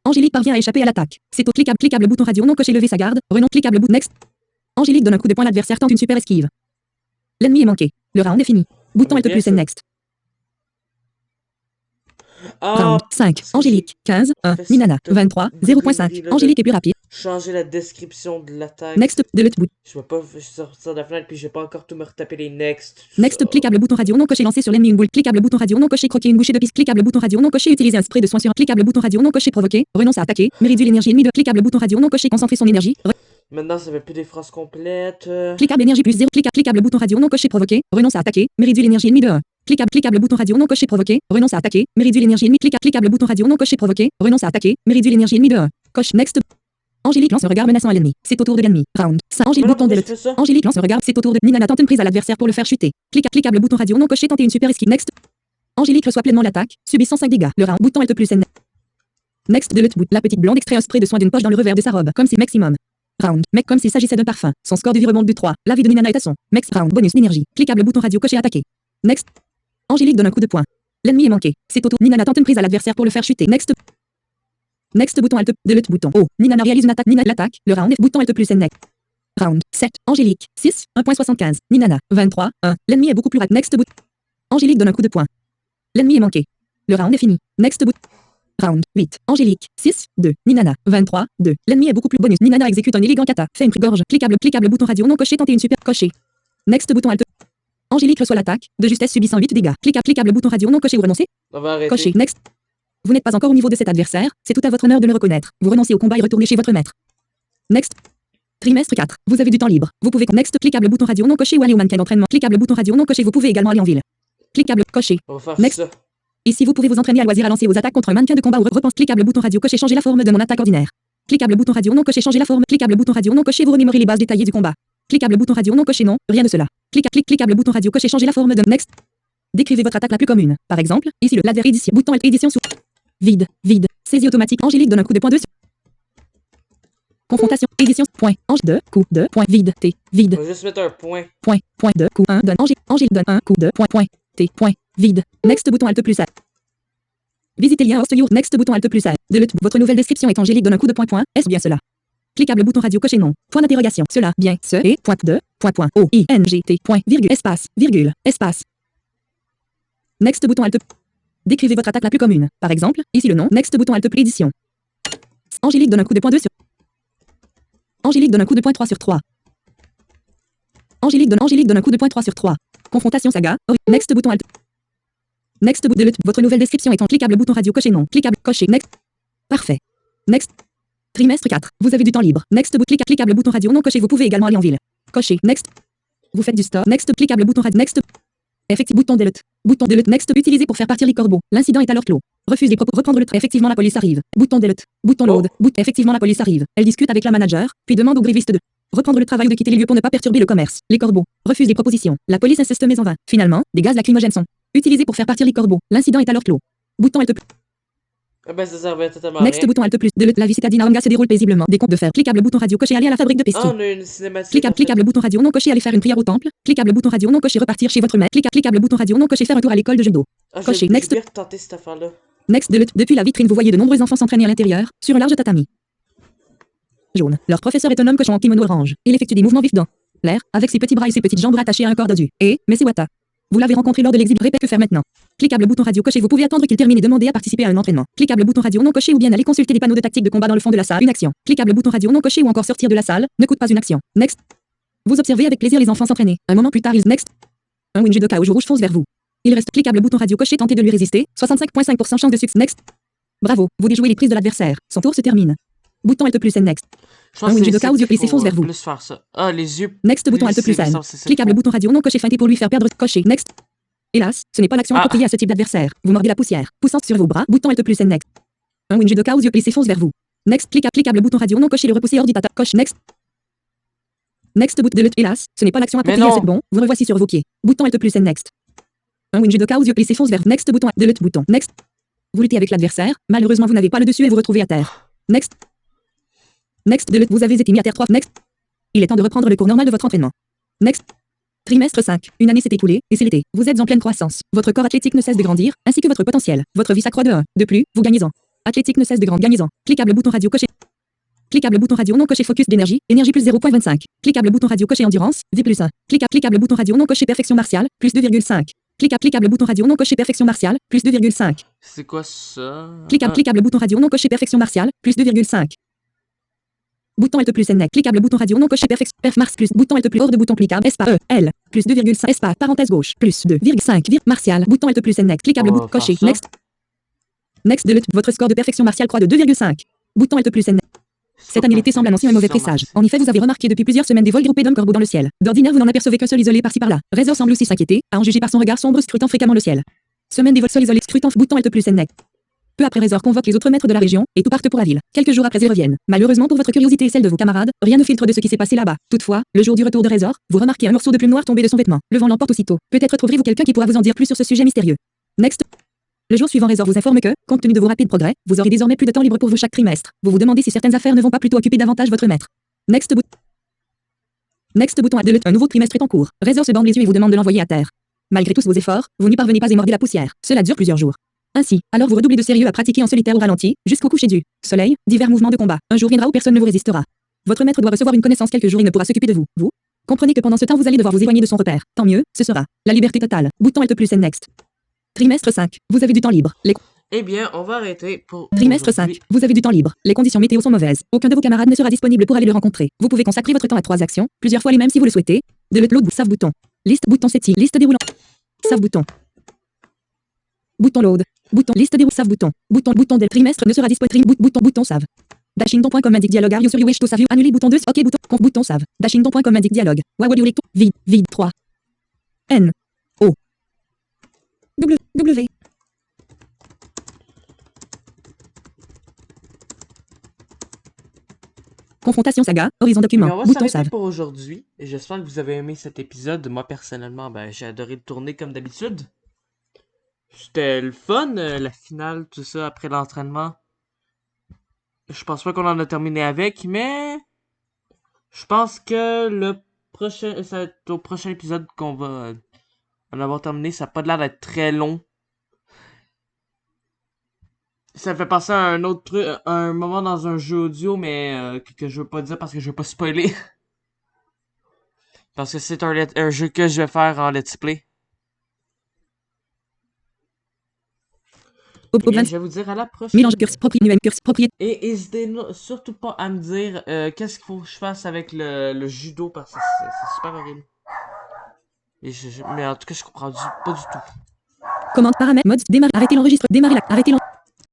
Angélique parvient à échapper à l'attaque. C'est au cliquable bouton radio non coché lever sa garde. Renom cliquable bouton next. Angélique donne un coup de poing à l'adversaire tente une super esquive. L'ennemi est manqué. Le round est fini. Bouton Alt plus N next. Round 5. Angélique, 15, 1. Ninana, 23, 0.5. Angélique est plus rapide. Changer la description de l'attaque. Next, delete boot. Je vais pas sortir de la fenêtre puis je vais pas encore tout me retaper les next. Next, cliquable bouton radio non coché lancer sur l'ennemi une boule. Cliquable bouton radio non coché croquer une bouchée de piste. Cliquable bouton radio non coché utiliser un spray de soin sur un. Cliquable bouton radio non coché provoquer. Renonce à attaquer. Mais réduit l'énergie ennemie de. Cliquable bouton radio non coché concentrer son énergie. Maintenant ça fait plus des phrases complètes. Cliquable énergie plus 0. Cliquable bouton radio non coché provoquer. Renonce à attaquer. Mais réduit l'énergie ennemie de 1. Cliquable bouton radio non coché provoquer. Renonce à attaquer. Mais réduit l'énergie ennemie. Cliquable bouton radio non coché provoquer. Renonce à attaquer. Mais réduit l'énergie ennemie de 1. Coche next. Angélique lance un regard menaçant à l'ennemi. C'est au tour de l'ennemi. Round. Angélique bouton delete. Angélique lance un regard. C'est au tour de Ninana tente une prise à l'adversaire pour le faire chuter. Cliquable bouton radio non coché tenter une super esquive. Next. Angélique reçoit pleinement l'attaque, subissant 5 dégâts. Le round. Bouton Alt plus N. Next delete boot. La petite blonde extrait un spray de soin d'une poche dans le revers de sa robe. Comme si maximum. Round. Mec comme s'il s'agissait d'un parfum. Son score de vie remonte du 3. La vie de Ninana est à son. Max round. Bonus d'énergie. Cliquable bouton radio coché attaquer. Next. Angélique donne un coup de poing. L'ennemi est manqué. C'est au tour. Ninana tente une prise à l'adversaire pour le faire chuter. Next bouton Alt delete bouton. Oh. Ninana réalise une attaque. Ninana l'attaque. Le round. Bouton Alt plus N. Round 7. Angélique 6. 1.75. Ninana 23. 1. L'ennemi est beaucoup plus rapide. Next boot. Angélique donne un coup de poing. L'ennemi est manqué. Le round est fini. Next boot. Round 8. Angélique 6. 2. Ninana 23. 2. L'ennemi est beaucoup plus bonus. Ninana exécute un élégant kata. Fait une gorge. Cliquable bouton radio non coché tenter une super coché. Next bouton Alt. Angélique reçoit l'attaque. De justesse subissant 8 dégâts. Cliquable bouton radio non coché ou renoncer. On va arrêter. Coché. Next. Vous n'êtes pas encore au niveau de cet adversaire. C'est tout à votre honneur de le reconnaître. Vous renoncez au combat et retournez chez votre maître. Next. Trimestre 4. Vous avez du temps libre. Vous pouvez next cliquable bouton radio non coché ou aller au mannequin d'entraînement. Cliquable bouton radio non coché. Vous pouvez également aller en ville. Cliquable coché. On va faire Next. ça. Ici vous pouvez vous entraîner à loisir à lancer vos attaques contre un mannequin de combat ou repense. Cliquable bouton radio coché changer la forme de mon attaque ordinaire. Cliquable bouton radio non coché changer la forme. Cliquable bouton radio non coché vous remémorez les bases détaillées du combat. Cliquable bouton radio non coché non, rien de cela. Cliquable bouton radio coché changer la forme de next. Décrivez votre attaque la plus commune. Par exemple, ici le laser édition. Bouton édition sous. Vide. Saisie automatique. Angélique donne un coup de poing dessus. Confrontation. Édition. Point. Ange de. Coup de. Point. Vide. T. Vide. On va juste mettre un point. Point. Point de. Coup. 1. Donne. Angélique donne un coup de. Point. Point. T. Point. Vide. Next bouton Alt plus A. Visitez lien host your. Next bouton Alt plus A. Delete. Votre nouvelle description est Angélique donne un coup de point. Point. Est-ce bien cela? Cliquable bouton radio coché non. Point d'interrogation. Cela. Bien. Ce. Et. Point de. Point. O. I. N. G. T. Point. Virgule. Espace. Virgule. Espace. Next bouton Alt. Décrivez votre attaque la plus commune. Par exemple, ici le nom. Next bouton Alt plus édition. Angélique donne un coup de poing 2 sur. Angélique donne un coup de poing 3 sur 3. Angélique donne un coup de poing 3 sur 3. Confrontation saga. Next bouton Alt. Next bouton delete. Votre nouvelle description est en cliquable bouton radio coché non. Cliquable coché. Next. Parfait. Next. Trimestre 4. Vous avez du temps libre. Next bout cliquable bouton radio non coché. Vous pouvez également aller en ville. Coché. Next. Vous faites du store. Next cliquable bouton radio. Next. Effectif bouton delete. Bouton delete. Next utilisé pour faire partir les corbeaux. L'incident est alors clos. Refuse les propos. Reprendre le train. Effectivement la police arrive. Bouton delete. Bouton load. Effectivement la police arrive. Elle discute avec la manager, puis demande au gréviste de reprendre le travail ou de quitter les lieux pour ne pas perturber le commerce. Les corbeaux refusent les propositions. La police insiste mais en vain. Finalement, des gaz lacrymogènes sont utilisés pour faire partir les corbeaux. L'incident est alors clos. Bouton Alt. Ah ben, ça servait totalement à Next rien. bouton Alt plus. La vie citadine Aonga se déroule paisiblement. Des comptes de fer. Cliquable bouton radio coché aller à la fabrique de pestis. Ah, on a une cinématique, en fait. Cliquable bouton radio non coché aller faire une prière au temple. Cliquable bouton radio non coché repartir chez votre mère. Cliquable bouton radio non coché faire un tour à l'école de judo. Ah, Coché. j'ai Next. bien tenté cette affaire-là. Next depuis la vitrine vous voyez de nombreux enfants s'entraîner à l'intérieur, sur un large tatami. Jaune. Leur professeur est un homme cochon en kimono orange. Il effectue des mouvements vifs dans l'air, avec ses petits bras et ses petites jambes rattachées à un corps dodu. Et, mais c'est Wata. Vous l'avez rencontré lors de l'exhibition. Répète que faire maintenant. Cliquable bouton radio coché. Vous pouvez attendre qu'il termine et demander à participer à un entraînement. Cliquable bouton radio non coché ou bien aller consulter les panneaux de tactique de combat dans le fond de la salle. Une action. Cliquable bouton radio non coché ou encore sortir de la salle. Ne coûte pas une action. Next. Vous observez avec plaisir les enfants s'entraîner. Un moment plus tard, ils next. Un win judoka au jour rouge fonce vers vous. Il reste cliquable bouton radio coché. Tentez de lui résister. 65,5% chance de succès. Next. Bravo. Vous déjouez les prises de l'adversaire. Son tour se termine. Bouton Alt plus N next. Je pense Un que win c'est judoka ici aux yeux qu'il plissés faut fonce vers vous. plus faire ça. Ah, les yeux Next bouton Alt plissés, plus il me N. semble que c'est ça qu'il Cliquable faut. bouton radio non coché feinté pour lui faire perdre. Coché. Next. Hélas, ce n'est pas l'action Ah. appropriée à ce type d'adversaire. Vous mordez la poussière. Poussant sur vos bras. Bouton Alt plus N next. Un win judoka aux yeux plissés fonce vers vous. Next. Cliquable bouton radio non coché le repousser hors du tata. Coche. Next. Next bout de lutte. Hélas, ce n'est pas l'action appropriée à non. ce bon. Vous revoici sur vos pieds. Bouton Alt plus N next. Un win judoka aux yeux plissés fonce vers next bouton de lutte bouton next. Vous luttez avec l'adversaire. Malheureusement, vous n'avez pas le dessus et vous retrouvez à terre. Next. Next de lutte. Vous avez été mis à terre 3. Next. Il est temps de reprendre le cours normal de votre entraînement. Next. Trimestre 5. Une année s'est écoulée, et c'est l'été. Vous êtes en pleine croissance. Votre corps athlétique ne cesse de grandir, ainsi que votre potentiel. Votre vie s'accroît de 1. De plus, vous gagnez en. Athlétique ne cesse de grandir. Gagnez en. Cliquable bouton radio coché. Cliquable bouton radio non coché focus d'énergie, énergie plus 0.25. Cliquable bouton radio coché endurance, vie plus 1. Cliquable bouton radio non coché perfection martiale, plus 2,5. Cliquable bouton radio non coché perfection martiale, plus 2,5. C'est quoi ça? Cliquable bouton radio non coché perfection martiale, plus 2,5. Bouton Alt plus N. Cliquable bouton radio non coché perf mars plus bouton Alt plus hors de bouton cliquable espace L plus 2,5 espace parenthèse gauche plus 2,5 martial bouton Alt plus N. Cliquable bouton coché next. Next de lutte. Votre score de perfection martiale croît de 2,5. Bouton Alt plus N. Cette année l'été semble annoncer un mauvais présage. En effet, vous avez remarqué depuis plusieurs semaines des vols groupés d'hommes corbeaux dans le ciel. D'ordinaire, vous n'en apercevez qu'un seul isolé par-ci par-là. Razor semble aussi s'inquiéter, à en juger par son regard sombre scrutant fréquemment le ciel. Semaine des vols seuls isolés scrutant bouton Alt plus N. Peu après Razor convoque les autres maîtres de la région, et tout partent pour la ville. Quelques jours après ils reviennent. Malheureusement pour votre curiosité et celle de vos camarades, rien ne filtre de ce qui s'est passé là-bas. Toutefois, le jour du retour de Razor, vous remarquez un morceau de plume noire tomber de son vêtement. Le vent l'emporte aussitôt. Peut-être trouverez-vous quelqu'un qui pourra vous en dire plus sur ce sujet mystérieux. Next. Le jour suivant, Razor vous informe que, compte tenu de vos rapides progrès, vous aurez désormais plus de temps libre pour vous chaque trimestre. Vous vous demandez si certaines affaires ne vont pas plutôt occuper davantage votre maître. Next bouton de lutte. Un nouveau trimestre est en cours. Razor se bande les yeux et vous demande de l'envoyer à terre. Malgré tous vos efforts, vous n'y parvenez pas et mordez la poussière. Cela dure plusieurs jours. Ainsi, alors vous redoublez de sérieux à pratiquer en solitaire au ralenti, jusqu'au coucher du soleil, divers mouvements de combat. Un jour viendra où personne ne vous résistera. Votre maître doit recevoir une connaissance quelques jours et ne pourra s'occuper de vous. Vous comprenez que pendant ce temps vous allez devoir vous éloigner de son repère. Tant mieux, ce sera la liberté totale. Bouton Alt plus N next. Trimestre 5. Vous avez du temps libre. Eh bien, on va arrêter pour Trimestre 5. Vous avez du temps libre. Les conditions météo sont mauvaises. Aucun de vos camarades ne sera disponible pour aller le rencontrer. Vous pouvez consacrer votre temps à 3 actions, plusieurs fois les mêmes si vous le souhaitez. De l'autre save bouton. Liste bouton setting. Liste déroulant. Save bouton. Bouton load. Bouton liste déroule save bouton. Bouton del trimestre ne sera disponible. Bouton save. Dashington.com indique dialogue. Are you sure you wish to save you? Annuler bouton 2. OK bouton. Bouton save. Dashington.com indique dialogue. Why would you like to? Vide 3. N. O. W. Confrontation saga, horizon Mais document, on va bouton s'arrêter save. pour aujourd'hui. Et j'espère que vous avez aimé cet épisode. Moi, personnellement, ben, j'ai adoré le tourner comme d'habitude. C'était le fun, la finale, tout ça, après l'entraînement. Je pense pas qu'on en a terminé avec, mais... Je pense que le prochain... Ça va être au prochain épisode qu'on va en avoir terminé. Ça n'a pas l'air d'être très long. Ça me fait penser à un autre truc, à un moment dans un jeu audio, mais que je veux pas dire parce que je veux pas spoiler. Parce que c'est un jeu que je vais faire en let's play. Eh bien, je vais vous dire à la prochaine. Mélange curse propriété. Et n'hésitez surtout pas à me dire qu'est-ce qu'il faut que je fasse avec le judo parce que c'est super horrible. Et mais en tout cas, je comprends pas du tout. Commande paramètres mode démarrer arrêter l'enregistrement